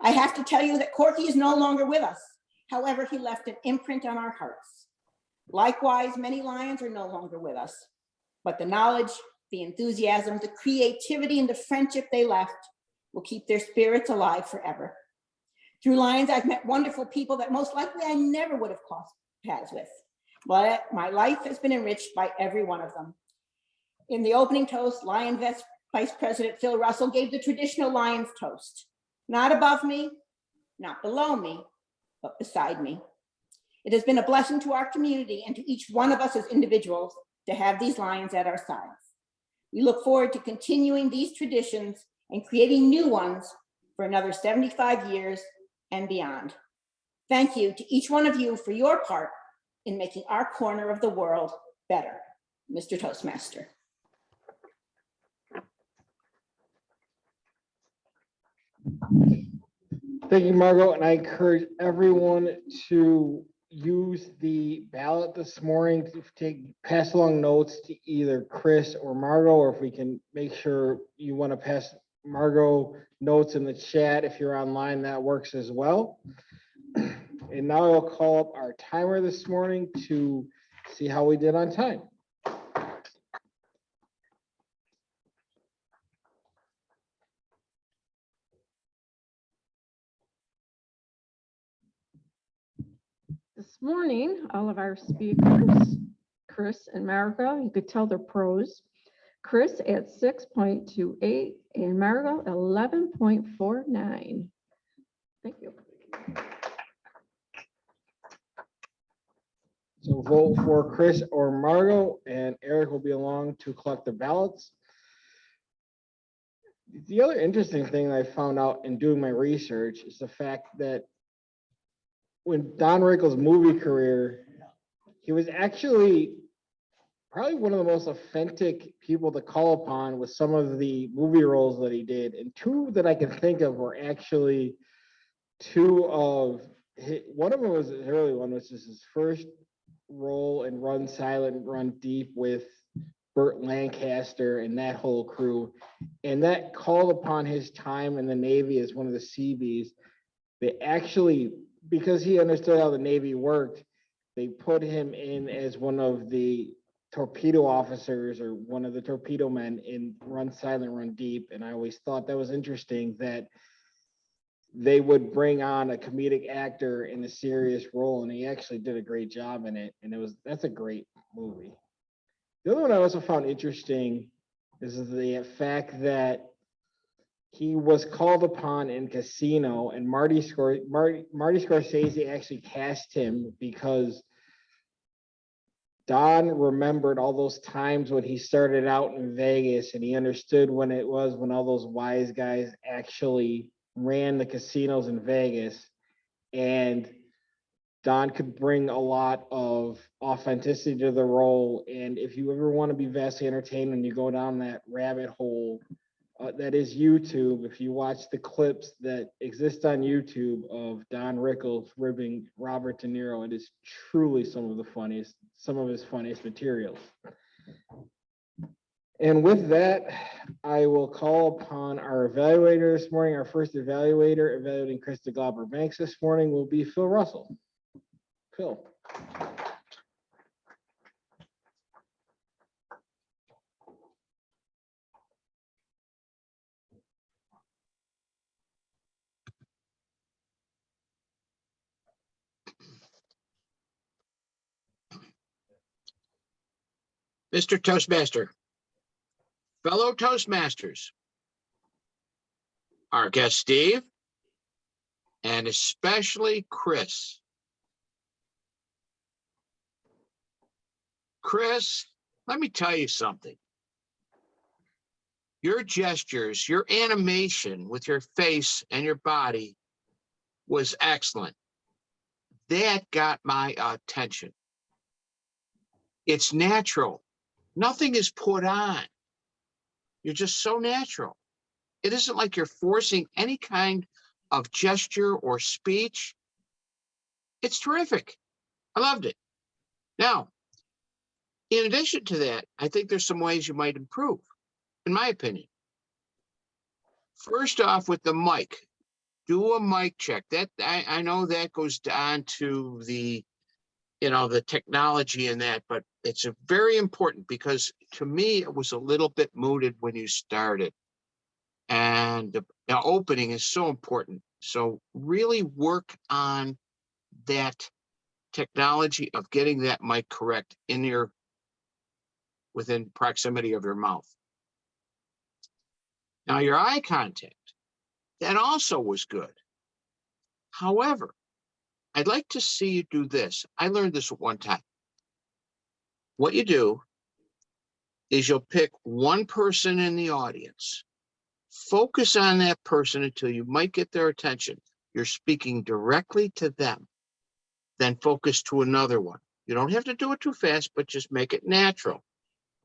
I have to tell you that Corky is no longer with us. However, he left an imprint on our hearts. Likewise, many Lions are no longer with us, but the knowledge, the enthusiasm, the creativity, and the friendship they left will keep their spirits alive forever. Through Lions, I've met wonderful people that most likely I never would have crossed paths with. But my life has been enriched by every one of them. In the opening toast, Lion Vice President Phil Russell gave the traditional Lions toast. Not above me, not below me, but beside me. It has been a blessing to our community and to each one of us as individuals to have these Lions at our sides. We look forward to continuing these traditions and creating new ones for another 75 years and beyond. Thank you to each one of you for your part in making our corner of the world better. Mr. Toastmaster. Thank you, Margot, and I encourage everyone to use the ballot this morning to pass along notes to either Chris or Margot, or if we can make sure you want to pass Margot notes in the chat if you're online, that works as well. And now I'll call up our timer this morning to see how we did on time. This morning, all of our speakers, Chris and Margot, you could tell they're pros. Chris at 6.28 and Margot 11.49. Thank you. So vote for Chris or Margot, and Eric will be along to collect the ballots. The other interesting thing I found out in doing my research is the fact that when Don Rickles' movie career, he was actually probably one of the most authentic people to call upon with some of the movie roles that he did. And two that I can think of were actually one of them was his early one, which is his first role in Run Silent, Run Deep with Burt Lancaster and that whole crew. And that called upon his time in the Navy as one of the Seabees. They actually, because he understood how the Navy worked, they put him in as one of the torpedo officers or one of the torpedo men in Run Silent, Run Deep. And I always thought that was interesting that they would bring on a comedic actor in a serious role, and he actually did a great job in it. And that's a great movie. The other one I also found interesting is the fact that he was called upon in Casino, and Marty Scorsese actually cast him because Don remembered all those times when he started out in Vegas, and he understood when it was when all those wise guys actually ran the casinos in Vegas, and Don could bring a lot of authenticity to the role. And if you ever want to be vastly entertained and you go down that rabbit hole, that is YouTube. If you watch the clips that exist on YouTube of Don Rickles ribbing Robert De Niro, it is truly some of his funniest materials. And with that, I will call upon our evaluator this morning. Our first evaluator evaluating Krista Glauber Banks this morning will be Phil Russell. Phil. Mr. Toastmaster, fellow Toastmasters, our guest Steve, and especially Chris. Chris, let me tell you something. Your gestures, your animation with your face and your body was excellent. That got my attention. It's natural. Nothing is put on. You're just so natural. It isn't like you're forcing any kind of gesture or speech. It's terrific. I loved it. Now, in addition to that, I think there's some ways you might improve, in my opinion. First off, with the mic, do a mic check. That I know that goes down to the, the technology in that, but it's a very important because to me, it was a little bit muted when you started. And the opening is so important. So really work on that technology of getting that mic correct within proximity of your mouth. Now your eye contact, that also was good. However, I'd like to see you do this. I learned this at one time. What you do is you'll pick one person in the audience, focus on that person until you might get their attention. You're speaking directly to them, then focus to another one. You don't have to do it too fast, but just make it natural.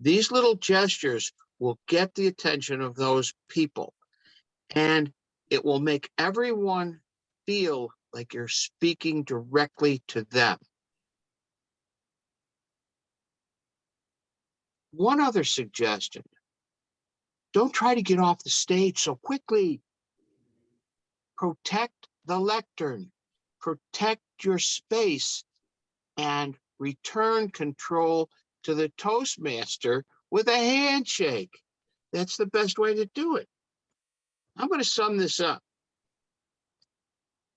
These little gestures will get the attention of those people, and it will make everyone feel like you're speaking directly to them. One other suggestion, don't try to get off the stage so quickly. Protect the lectern, protect your space, and return control to the Toastmaster with a handshake. That's the best way to do it. I'm going to sum this up.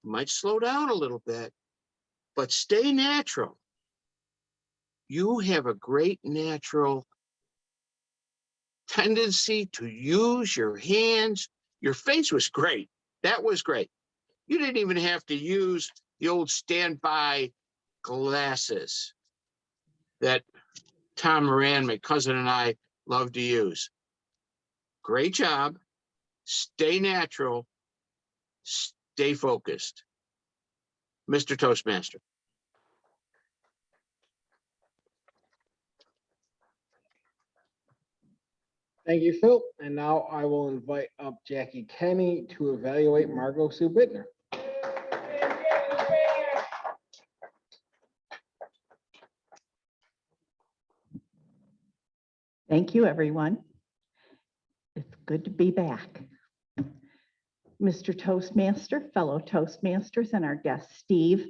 Might slow down a little bit, but stay natural. You have a great natural tendency to use your hands. Your face was great. That was great. You didn't even have to use the old standby glasses that Tom Moran, my cousin, and I love to use. Great job. Stay natural. Stay focused. Mr. Toastmaster. Thank you, Phil. And now I will invite up Jackie Kenny to evaluate Margot Sue Bittner. Thank you, everyone. It's good to be back. Mr. Toastmaster, fellow Toastmasters, and our guest, Steve,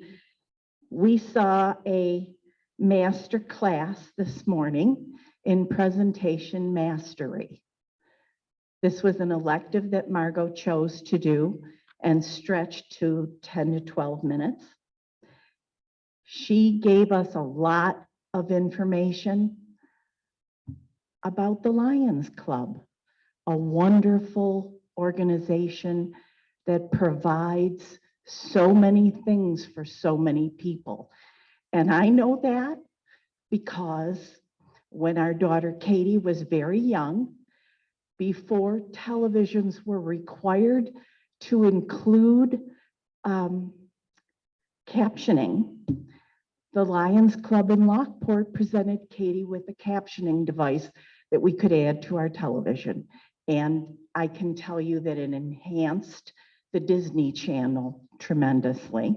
we saw a master class this morning in presentation mastery. This was an elective that Margot chose to do and stretched to 10 to 12 minutes. She gave us a lot of information about the Lions Club, a wonderful organization that provides so many things for so many people. And I know that because when our daughter Katie was very young, before televisions were required to include captioning, the Lions Club in Lockport presented Katie with a captioning device that we could add to our television. And I can tell you that it enhanced the Disney Channel tremendously.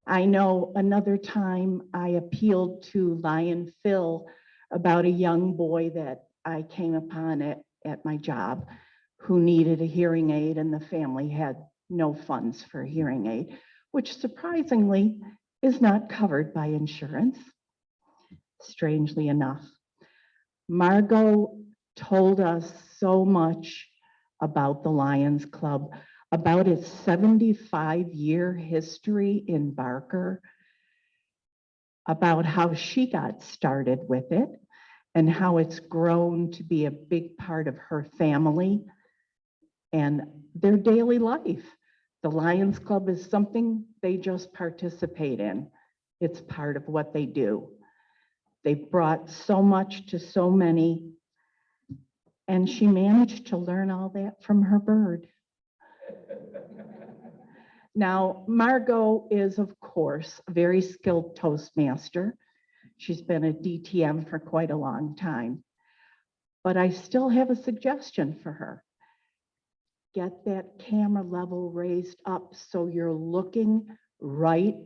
I know another time I appealed to Lion Phil about a young boy that I came upon at my job who needed a hearing aid, and the family had no funds for a hearing aid, which surprisingly is not covered by insurance, strangely enough. Margot told us so much about the Lions Club, about its 75-year history in Barker, about how she got started with it and how it's grown to be a big part of her family and their daily life. The Lions Club is something they just participate in. It's part of what they do. They've brought so much to so many, and she managed to learn all that from her bird. Now, Margot is, of course, a very skilled Toastmaster. She's been a DTM for quite a long time. But I still have a suggestion for her. get that camera level raised up so you're looking right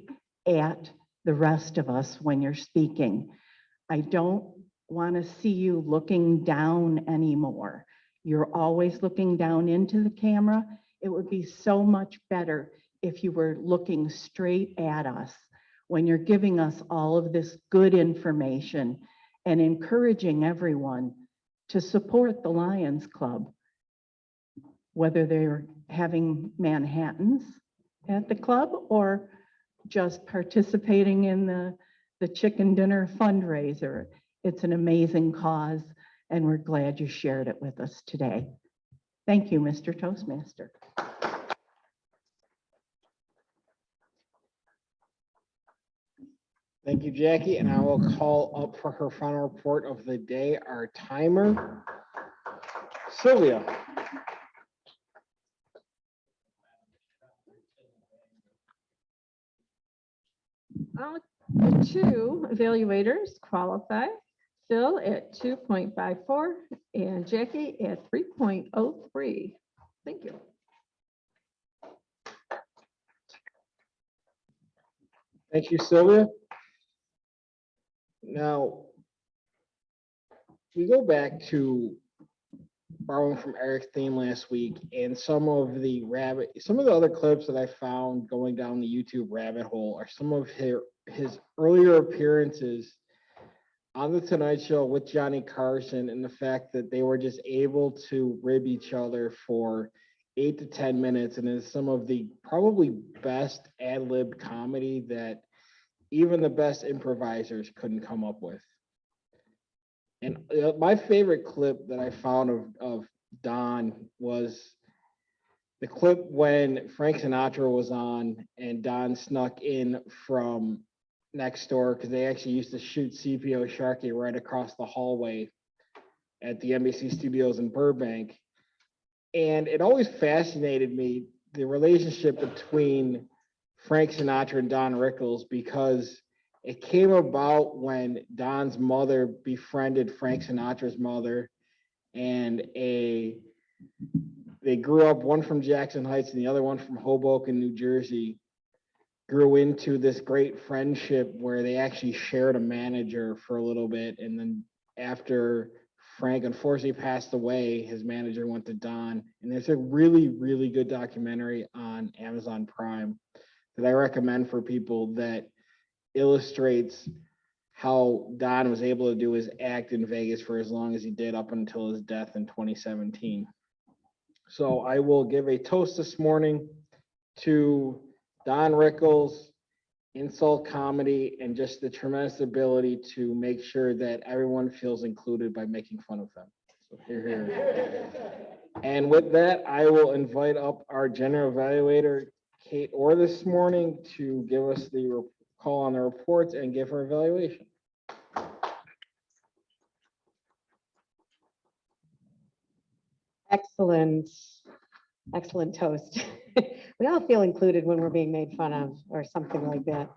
at the rest of us when you're speaking. I don't want to see you looking down anymore. You're always looking down into the camera. It would be so much better if you were looking straight at us when you're giving us all of this good information and encouraging everyone to support the Lions Club, whether they're having Manhattans at the club or just participating in the chicken dinner fundraiser. It's an amazing cause, and we're glad you shared it with us today. Thank you, Mr. Toastmaster. Thank you, Jackie, and I will call up for her final report of the day, our timer, Sylvia. The two evaluators qualify. Phil at 2.54 and Jackie at 3.03. Thank you. Thank you, Sylvia. Now, we go back to borrowing from Eric's theme last week and some of the other clips that I found going down the YouTube rabbit hole are some of his earlier appearances on the Tonight Show with Johnny Carson, and the fact that they were just able to rib each other for 8 to 10 minutes, and is some of the probably best ad-lib comedy that even the best improvisers couldn't come up with. And my favorite clip that I found of Don was the clip when Frank Sinatra was on and Don snuck in from next door, because they actually used to shoot CPO Sharkey right across the hallway at the NBC studios in Burbank. And it always fascinated me, the relationship between Frank Sinatra and Don Rickles, because it came about when Don's mother befriended Frank Sinatra's mother, and they grew up, one from Jackson Heights and the other one from Hoboken, New Jersey, grew into this great friendship where they actually shared a manager for a little bit. And then after Frank unfortunately passed away, his manager went to Don. And there's a really, really good documentary on Amazon Prime that I recommend for people that illustrates how Don was able to do his act in Vegas for as long as he did up until his death in 2017. So I will give a toast this morning to Don Rickles, insult comedy, and just the tremendous ability to make sure that everyone feels included by making fun of them. So here, here. And with that, I will invite up our general evaluator, Kate Orr, this morning to give us the call on the reports and give her evaluation. Excellent, excellent toast. We all feel included when we're being made fun of or something like that.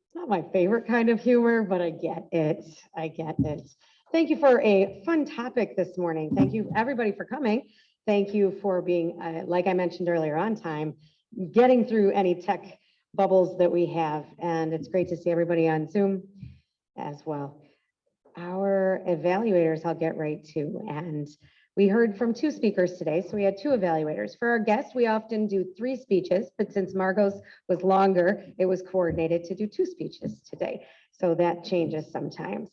It's not my favorite kind of humor, but I get it. I get it. Thank you for a fun topic this morning. Thank you, everybody, for coming. Thank you for being, like I mentioned earlier, on time, getting through any tech bubbles that we have. And it's great to see everybody on Zoom as well. Our evaluators, I'll get right to. And we heard from two speakers today, so we had two evaluators. For our guests, we often do 3 speeches, but since Margot's was longer, it was coordinated to do 2 speeches today. So that changes sometimes.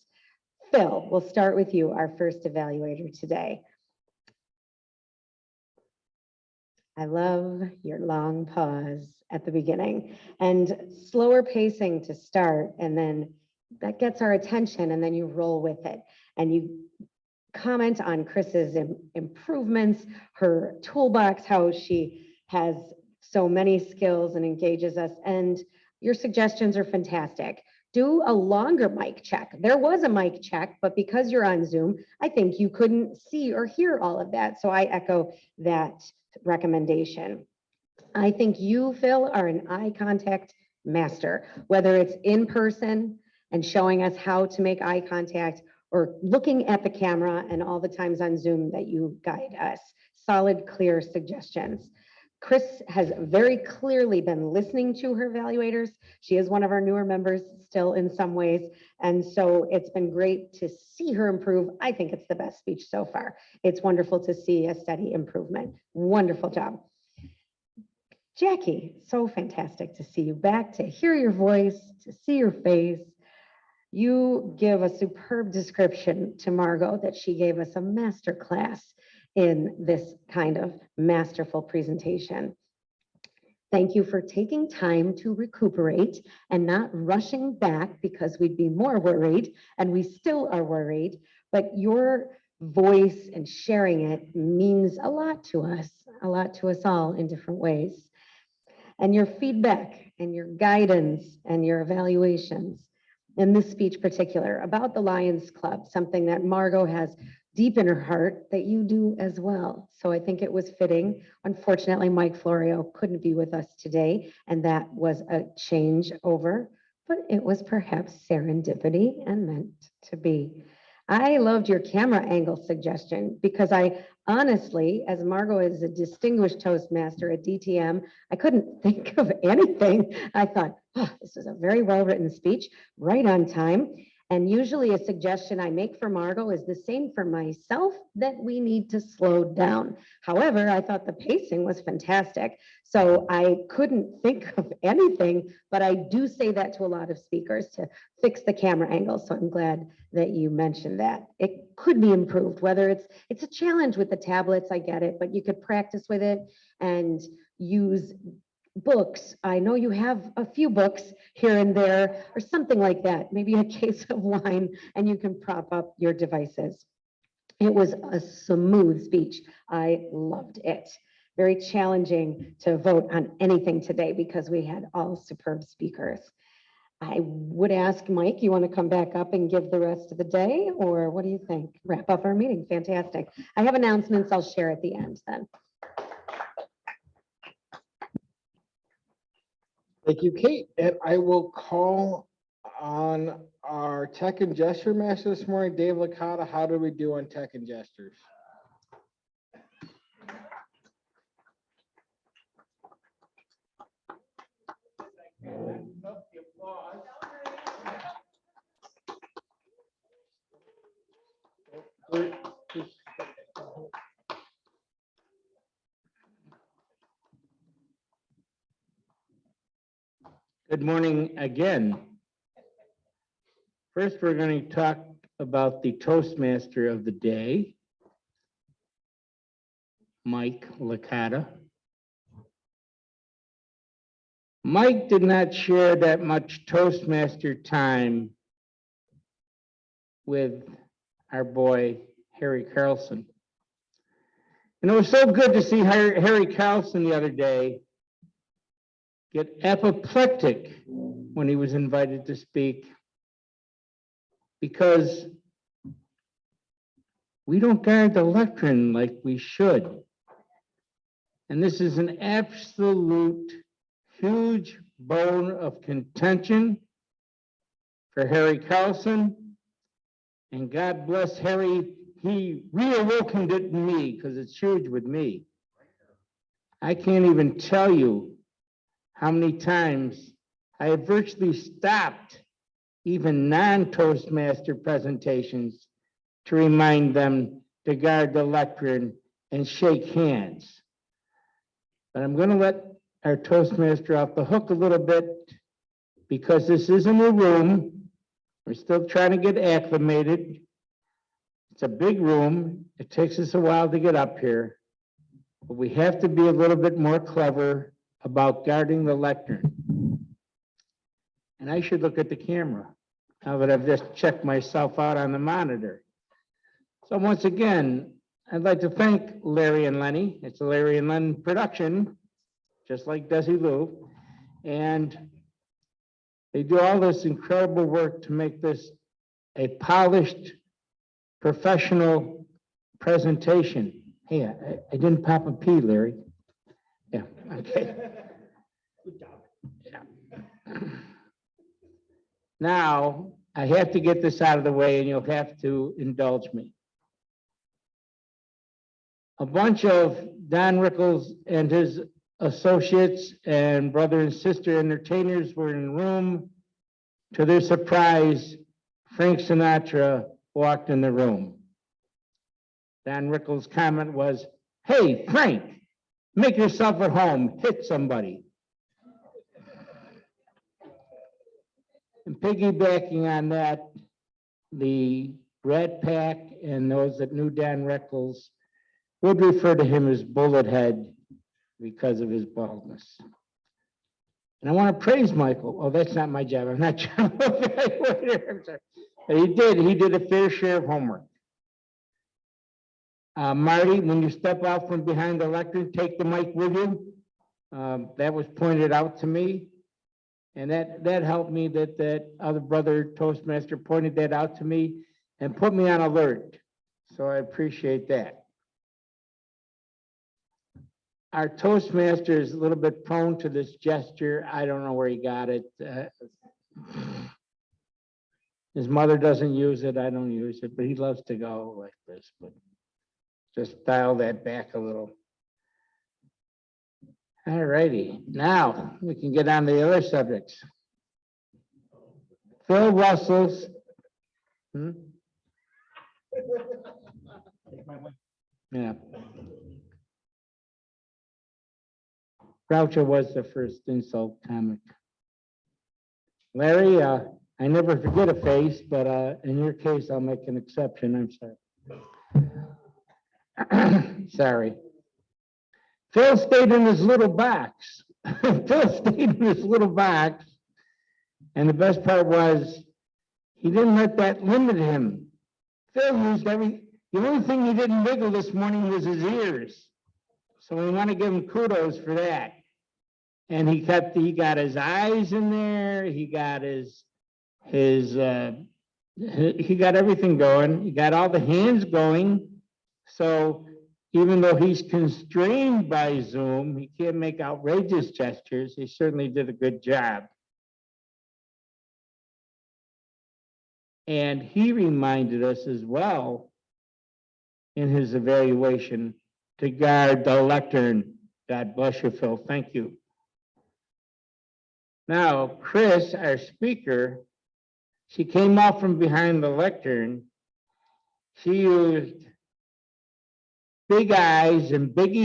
Phil, we'll start with you, our first evaluator today. I love your long pause at the beginning and slower pacing to start, and then that gets our attention, and then you roll with it and you comment on Chris's improvements, her toolbox, how she has so many skills and engages us, and your suggestions are fantastic. Do a longer mic check. There was a mic check, but because you're on Zoom, I think you couldn't see or hear all of that. So I echo that recommendation. I think you, Phil, are an eye contact master, whether it's in person and showing us how to make eye contact, or looking at the camera and all the times on Zoom that you guide us. Solid, clear suggestions. Chris has very clearly been listening to her evaluators. She is one of our newer members still in some ways. And so it's been great to see her improve. I think it's the best speech so far. It's wonderful to see a steady improvement. Wonderful job. Jackie, so fantastic to see you back, to hear your voice, to see your face. You give a superb description to Margot that she gave us a master class in this kind of masterful presentation. Thank you for taking time to recuperate and not rushing back because we'd be more worried, and we still are worried, but your voice and sharing it means a lot to us all in different ways. And your feedback and your guidance and your evaluations in this speech particular about the Lions Club, something that Margot has deep in her heart that you do as well. So I think it was fitting. Unfortunately, Mike Florio couldn't be with us today, and that was a change over, but it was perhaps serendipity and meant to be. I loved your camera angle suggestion because I honestly, as Margot is a distinguished Toastmaster at DTM, I couldn't think of anything. I thought, oh, this is a very well-written speech, right on time. And usually a suggestion I make for Margot is the same for myself, that we need to slow down. However, I thought the pacing was fantastic. So I couldn't think of anything, but I do say that to a lot of speakers to fix the camera angle. So I'm glad that you mentioned that. It could be improved, whether it's a challenge with the tablets, I get it, but you could practice with it and use books. I know you have a few books here and there or something like that, maybe a case of wine, and you can prop up your devices. It was a smooth speech. I loved it. Very challenging to vote on anything today because we had all superb speakers. I would ask Mike, you want to come back up and give the rest of the day, or what do you think? Wrap up our meeting. Fantastic. I have announcements I'll share at the end then. Thank you, Kate. And I will call on our tech and gesture master this morning, Dave Licata. How do we do on tech and gestures? Good morning again. First, we're going to talk about the Toastmaster of the day, Mike Licata. Mike did not share that much Toastmaster time with our boy, Harry Carlson. And it was so good to see Harry Carlson the other day get apoplectic when he was invited to speak, because we don't guard the lectern like we should. And this is an absolute huge bone of contention for Harry Carlson. And God bless Harry, he reawakened it in me because it's huge with me. I can't even tell you how many times I have virtually stopped even non-Toastmaster presentations to remind them to guard the lectern and shake hands. But I'm going to let our Toastmaster off the hook a little bit because this is a new room. We're still trying to get acclimated. It's a big room. It takes us a while to get up here, but we have to be a little bit more clever about guarding the lectern. And I should look at the camera now that I've just checked myself out on the monitor. So once again, I'd like to thank Larry and Lenny. It's a Larry and Len production, just like Desi Lou. And they do all this incredible work to make this a polished, professional presentation. Hey, I didn't pop a pee, Larry. Yeah, okay. Good job. Yeah. Now, I have to get this out of the way and you'll have to indulge me. A bunch of Don Rickles and his associates and brother and sister entertainers were in the room. To their surprise, Frank Sinatra walked in the room. Don Rickles' comment was, "Hey, Frank, make yourself at home, hit somebody." And piggybacking on that, the Rat Pack and those that knew Don Rickles would refer to him as Bullet Head because of his baldness. And I want to praise Michael. Oh, that's not my job. I'm not job evaluator. I'm sorry. But he did a fair share of homework. Marty, when you step out from behind the lectern, take the mic with you. That was pointed out to me. And that helped me that other brother Toastmaster pointed that out to me and put me on alert. So I appreciate that. Our Toastmaster is a little bit prone to this gesture. I don't know where he got it. His mother doesn't use it. I don't use it, but he loves to go like this. But just dial that back a little. All righty, now we can get on to the other subjects. Phil Russell's. Yeah. Groucho was the first insult comic. Larry, I never forget a face, but in your case, I'll make an exception. I'm sorry. Sorry. Phil stayed in his little box. Phil stayed in his little box. And the best part was he didn't let that limit him. Phil used the only thing he didn't wiggle this morning was his ears. So we want to give him kudos for that. And he got his eyes in there. He got he got everything going. He got all the hands going. So even though he's constrained by Zoom, he can't make outrageous gestures. He certainly did a good job. And he reminded us as well in his evaluation to guard the lectern. God bless you, Phil. Thank you. Now, Chris, our speaker, she came off from behind the lectern. She used big eyes and busy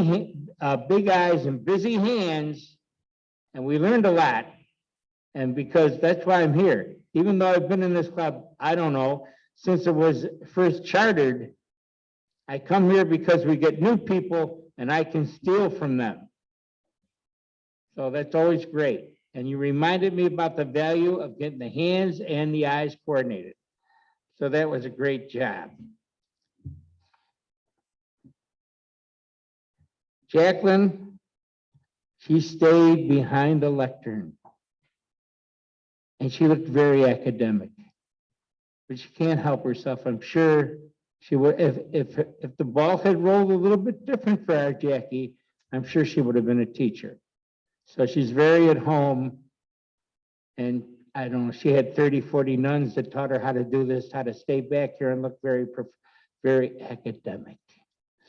hands, and we learned a lot. And because that's why I'm here, even though I've been in this club, I don't know, since it was first chartered, I come here because we get new people and I can steal from them. So that's always great. And you reminded me about the value of getting the hands and the eyes coordinated. So that was a great job. Jacqueline, she stayed behind the lectern. And she looked very academic. But she can't help herself. I'm sure she would, if the ball had rolled a little bit different for our Jackie, I'm sure she would have been a teacher. So she's very at home. And I don't know, she had 30, 40 nuns that taught her how to do this, how to stay back here and look very academic.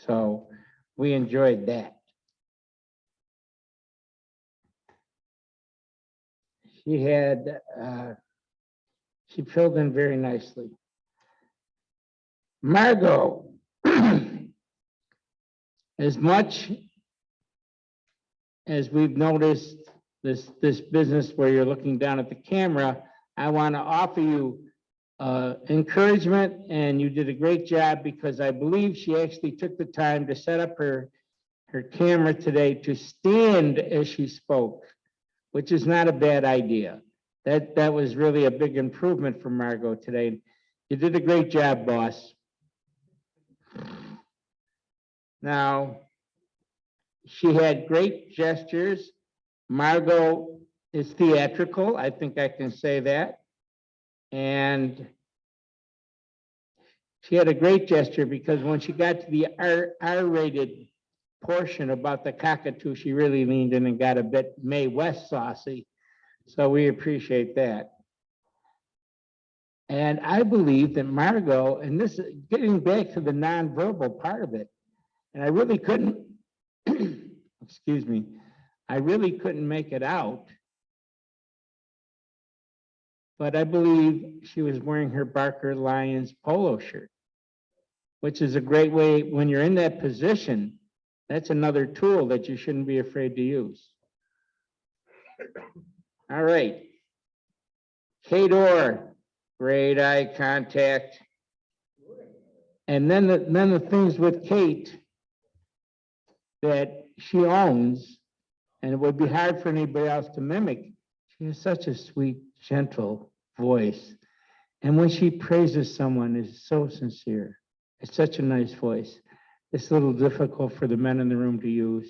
So we enjoyed that. She had, she filled in very nicely. Margot, as much as we've noticed this business where you're looking down at the camera, I want to offer you encouragement, and you did a great job because I believe she actually took the time to set up her camera today to stand as she spoke, which is not a bad idea. That was really a big improvement for Margot today. You did a great job, boss. Now, she had great gestures. Margot is theatrical. I think I can say that. And she had a great gesture because when she got to the R-rated portion about the cockatoo, she really leaned in and got a bit Mae West saucy. So we appreciate that. And I believe that Margot, and this is getting back to the nonverbal part of it, and I really couldn't, excuse me, I really couldn't make it out. But I believe she was wearing her Barker Lions polo shirt, which is a great way, when you're in that position, that's another tool that you shouldn't be afraid to use. All right. Kate Orr, great eye contact. And then the things with Kate that she owns, and it would be hard for anybody else to mimic. She has such a sweet, gentle voice. And when she praises someone, it's so sincere. It's such a nice voice. It's a little difficult for the men in the room to use.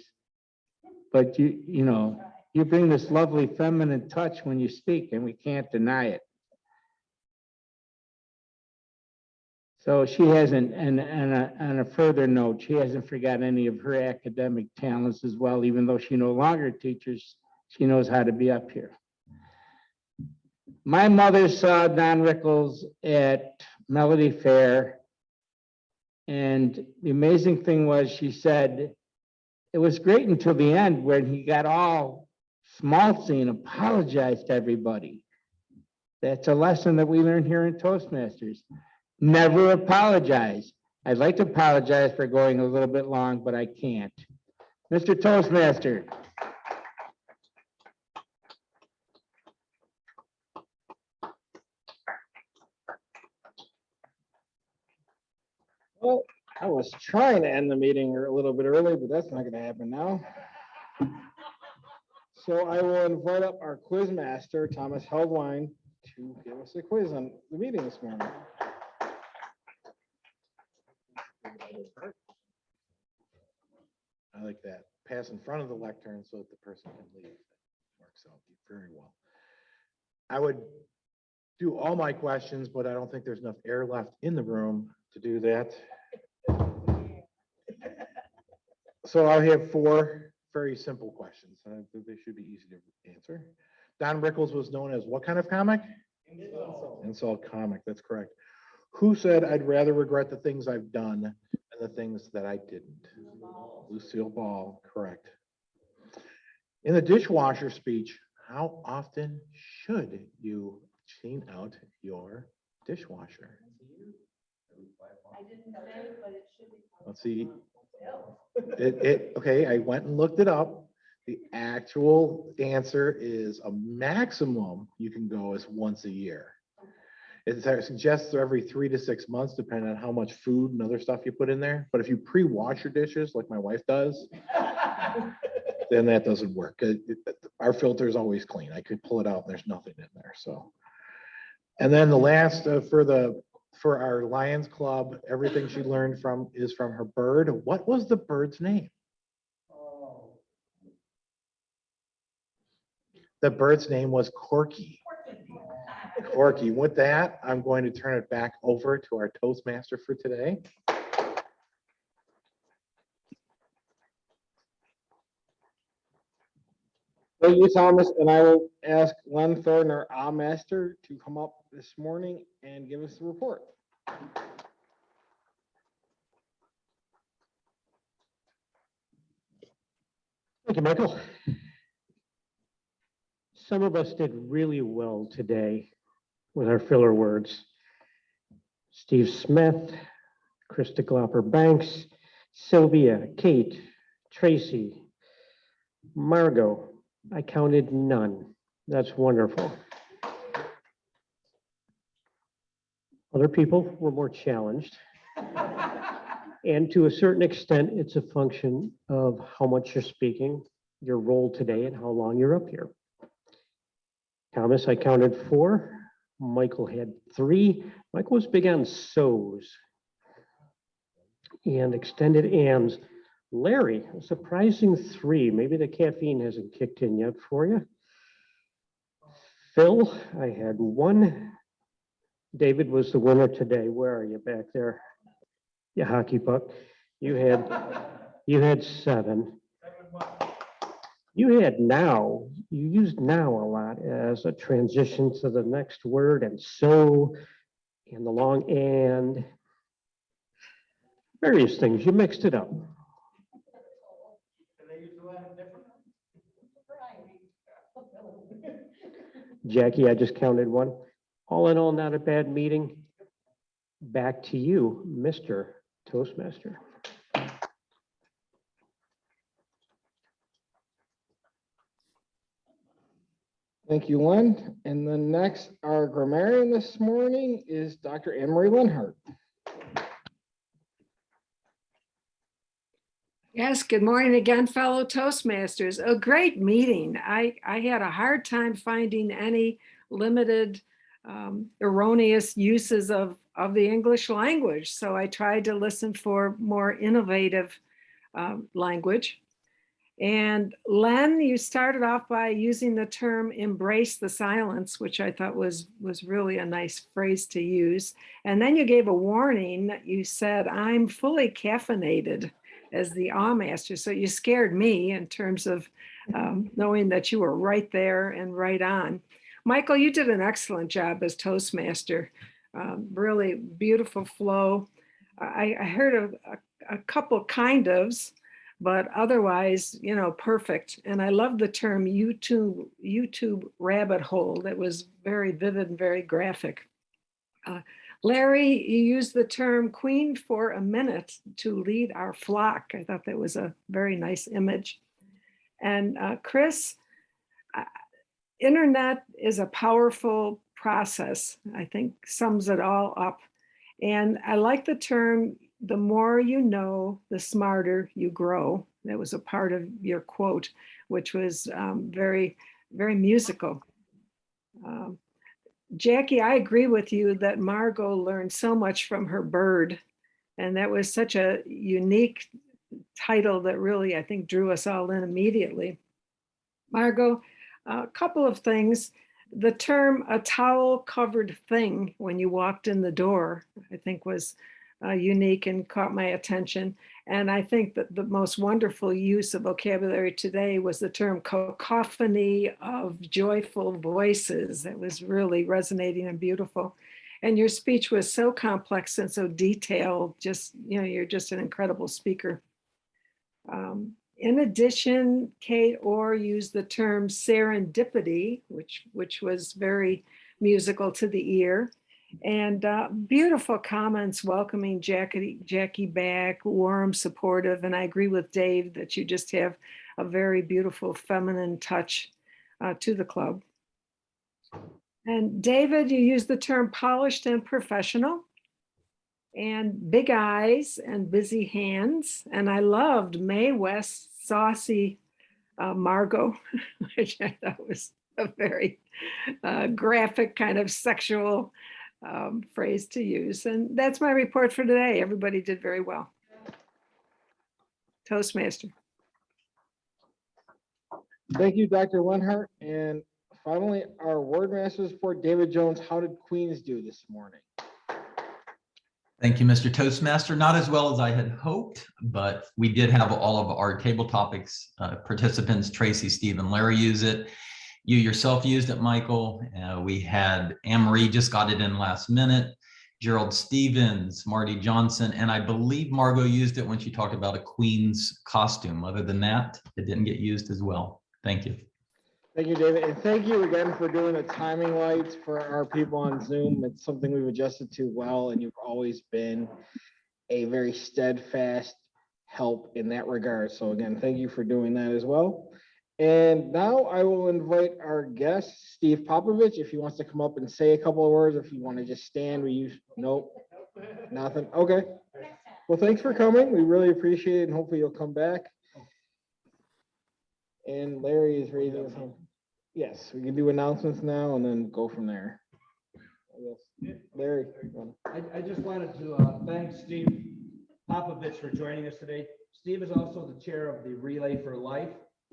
But you know, you bring this lovely feminine touch when you speak, and we can't deny it. So she hasn't, and on a further note, she hasn't forgotten any of her academic talents as well, even though she no longer teaches, she knows how to be up here. My mother saw Don Rickles at Melody Fair. And the amazing thing was, she said, it was great until the end when he got all schmaltzy and apologized to everybody. That's a lesson that we learned here in Toastmasters. Never apologize. I'd like to apologize for going a little bit long, but I can't. Mr. Toastmaster. Well, I was trying to end the meeting a little bit early, but that's not gonna happen now. So I will invite up our quiz master, Thomas Heldwine, to give us a quiz on the meeting this morning. I like that. Pass in front of the lectern so that the person can leave. Works out very well. I would do all my questions, but I don't think there's enough air left in the room to do that. So I have 4 very simple questions. I think they should be easy to answer. Don Rickles was known as what kind of comic? Insult comic, that's correct. Who said I'd rather regret the things I've done than the things that I didn't? Lucille Ball, correct. In the dishwasher speech, how often should you clean out your dishwasher? Let's see. Okay, I went and looked it up. The actual answer is a maximum you can go is once a year. It suggests every 3 to 6 months, depending on how much food and other stuff you put in there. But if you pre-wash your dishes, like my wife does, then that doesn't work. Our filter is always clean. I could pull it out and there's nothing in there. So, and then the last for our Lions Club, everything she learned is from her bird. What was the bird's name? The bird's name was Corky. Corky. With that, I'm going to turn it back over to our Toastmaster for today. Thank you, Thomas, and I will ask Len Thornton, our master, to come up this morning and give us the report. Thank you, Michael. Some of us did really well today with our filler words. Steve Smith, Krista Glopper Banks, Sylvia, Kate, Tracy, Margot. I counted none. That's wonderful. Other people were more challenged. And to a certain extent, it's a function of how much you're speaking, your role today, and how long you're up here. Thomas, I counted 4. Michael had 3. Michael was big on so's and extended ands. Larry, a surprising 3. Maybe the caffeine hasn't kicked in yet for you. Phil, I had 1. David was the winner today. Where are you back there? Yeah, hockey puck. You had 7. You had now. You used now a lot as a transition to the next word, and so and the long and, various things. You mixed it up. Jackie, I just counted one. All in all, not a bad meeting. Back to you, Mr. Toastmaster. Thank you, Len. And then next, our grammarian this morning is Dr. Anne-Marie Lenhart. Yes, good morning again, fellow Toastmasters. A great meeting. I had a hard time finding any limited erroneous uses of the English language. So I tried to listen for more innovative language. And Len, you started off by using the term embrace the silence, which I thought was really a nice phrase to use. And then you gave a warning that you said, I'm fully caffeinated as the master. So you scared me in terms of knowing that you were right there and right on. Michael, you did an excellent job as Toastmaster. Really beautiful flow. I heard a couple kind ofs, but otherwise, you know, perfect. And I love the term YouTube rabbit hole. That was very vivid and very graphic. Larry, you used the term queen for a minute to lead our flock. I thought that was a very nice image. And Chris, internet is a powerful process, I think sums it all up. And I like the term, the more you know, the smarter you grow. That was a part of your quote, which was very, very musical. Jackie, I agree with you that Margot learned so much from her bird. And that was such a unique title that really, I think, drew us all in immediately. Margot, a couple of things. The term a towel covered thing when you walked in the door, I think was unique and caught my attention. And I think that the most wonderful use of vocabulary today was the term cacophony of joyful voices. That was really resonating and beautiful. And your speech was so complex and so detailed. Just, you know, you're just an incredible speaker. In addition, Kate Orr used the term serendipity, which was very musical to the ear. And beautiful comments welcoming Jackie back, warm, supportive. And I agree with Dave that you just have a very beautiful feminine touch to the club. And David, you used the term polished and professional, and big eyes and busy hands. And I loved Mae West's saucy Margot, which I thought was a very graphic kind of sexual phrase to use. And that's my report for today. Everybody did very well. Toastmaster. Thank you, Dr. Lenhart. And finally, our word masters report, David Jones. How did Queens do this morning? Thank you, Mr. Toastmaster. Not as well as I had hoped, but we did have all of our table topics participants, Tracy, Steve, and Larry use it. You yourself used it, Michael. We had Anne-Marie just got it in last minute. Gerald Stevens, Marty Johnson, and I believe Margot used it when she talked about a queen's costume. Other than that, it didn't get used as well. Thank you. Thank you, David. And thank you again for doing the timing lights for our people on Zoom. It's something we've adjusted to well, and you've always been a very steadfast help in that regard. So again, thank you for doing that as well. And now I will invite our guest, Steve Popovich, if he wants to come up and say a couple of words, if you want to just stand, nope, nothing. Okay. Well, thanks for coming. We really appreciate it, and hopefully you'll come back. And Larry is raising his hand. Yes, we can do announcements now and then go from there. Larry. I just wanted to thank Steve Popovich for joining us today. Steve is also the chair of the Relay for Life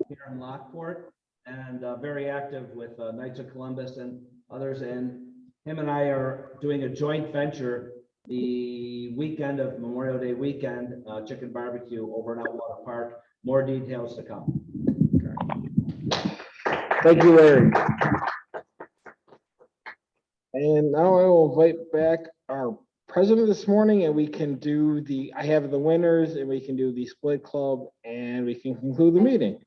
here in Lockport, and very active with Knights of Columbus and others. And him and I are doing a joint venture the weekend of Memorial Day weekend, chicken barbecue over in Outwater Park. More details to come. Thank you, Larry. And now I will invite back our president this morning and we can do I have the winners and we can do the split club and we can conclude the meeting.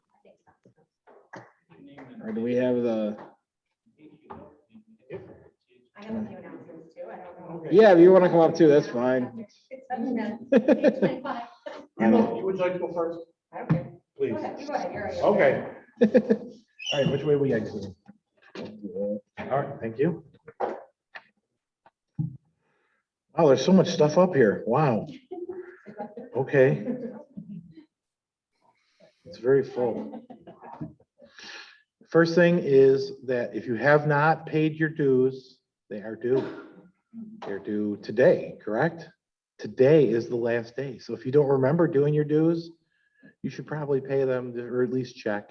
Or do we have the? I have a few announcements too. I don't know. Yeah, if you want to come up too, that's fine. You would like to go first? I don't care. Please. Go ahead, you go ahead, you're right. Okay. All right, which way we exit? All right, thank you. Oh, there's so much stuff up here. Wow. Okay. It's very full. First thing is that if you have not paid your dues, they are due. They're due today, correct? Today is the last day. So if you don't remember doing your dues, you should probably pay them or at least check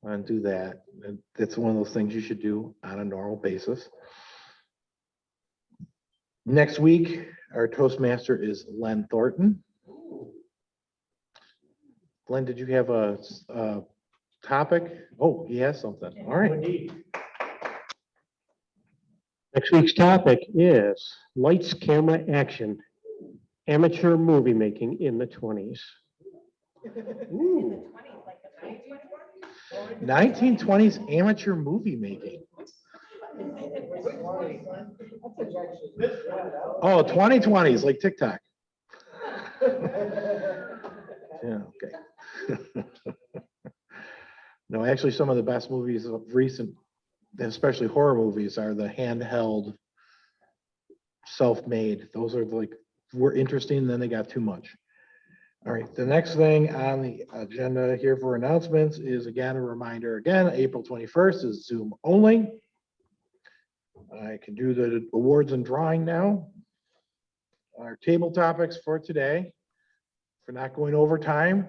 and do that. And that's one of those things you should do on a normal basis. Next week, our Toastmaster is Len Thornton. Glenn, did you have a topic? Oh, he has something. All right. Next week's topic is lights, camera, action, amateur movie making in the 20s. 1920s amateur movie making. Oh, 2020s, like TikTok. Yeah, okay. No, actually, some of the best movies of recent, especially horror movies, are the handheld, self-made. Those are like, were interesting, then they got too much. All right, the next thing on the agenda here for announcements is again, a reminder, again, April 21st is Zoom only. I can do the awards and drawing now. Our table topics for today, for not going over time,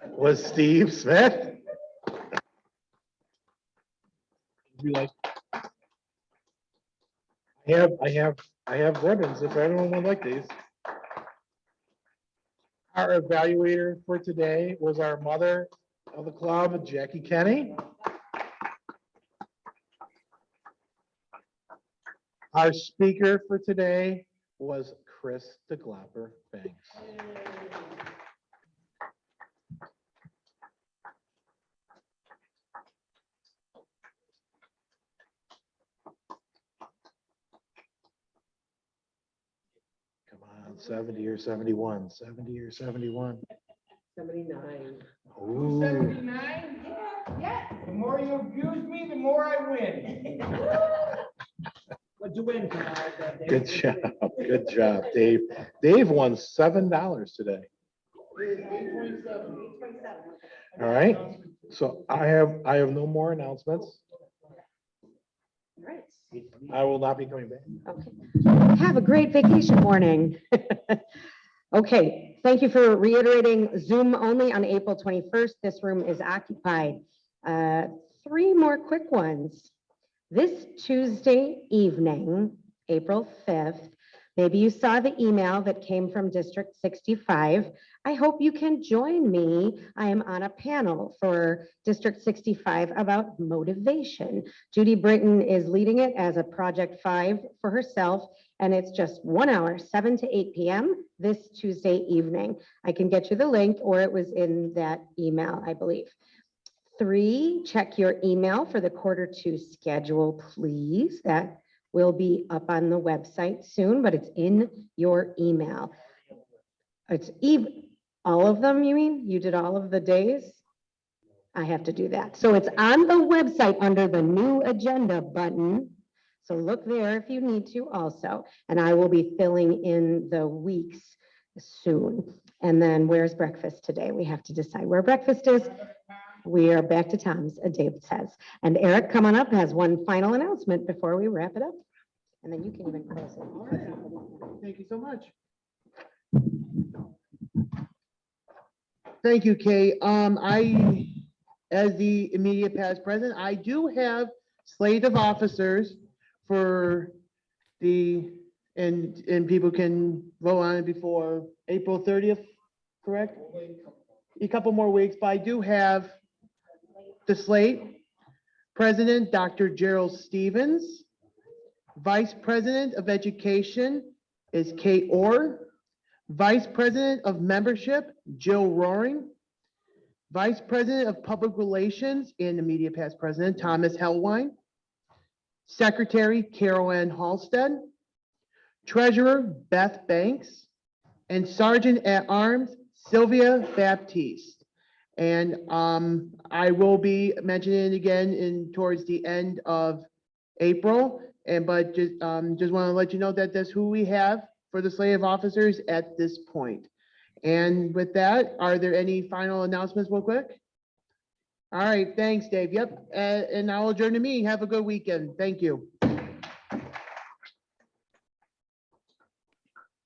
was Steve Smith. Would you like? I have ribbons if anyone would like these. Our evaluator for today was our mother of the club, Jackie Kenny. Our speaker for today was Chris DeGlopper Banks. Come on, 70 or 71, 70 or 71. 79. Ooh. 79? Yeah. The more you abuse me, the more I win. What'd you win tonight? Good job, good job, Dave. Dave won $7 today. All right, so I have no more announcements. Right. I will not be coming back. Okay. Have a great vacation morning. Okay, thank you for reiterating Zoom only on April 21st. This room is occupied. 3 more quick ones. This Tuesday evening, April 5th, maybe you saw the email that came from District 65. I hope you can join me. I am on a panel for District 65 about motivation. Judy Britton is leading it as a Project 5 for herself, and it's just 1 hour, 7 to 8 p.m. this Tuesday evening. I can get you the link, or it was in that email, I believe. 3, check your email for the Q2 schedule, please. That will be up on the website soon, but it's in your email. It's even all of them, you mean? You did all of the days? I have to do that. So it's on the website under the new agenda button. So look there if you need to also. And I will be filling in the weeks soon. And then where's breakfast today? We have to decide where breakfast is. We are back to Tom's, David says. And Eric, come on up, has one final announcement before we wrap it up. And then you can even close it. All right. Thank you so much. Thank you, Kay. As the immediate past president, I do have slate of officers for and people can vote on it before April 30th, correct? A couple more weeks, but I do have the slate. President, Dr. Gerald Stevens. Vice President of Education is Kate Orr. Vice President of Membership, Jill Roaring. Vice President of Public Relations and the Media Past President, Thomas Hellwine. Secretary, Carol Ann Halsted. Treasurer, Beth Banks. And Sergeant at Arms, Sylvia Baptiste. And I will be mentioning it again towards the end of April. But just want to let you know that that's who we have for the slate of officers at this point. And with that, are there any final announcements real quick? All right, thanks, Dave. Yep, and I'll adjourn the meeting. Have a good weekend. Thank you.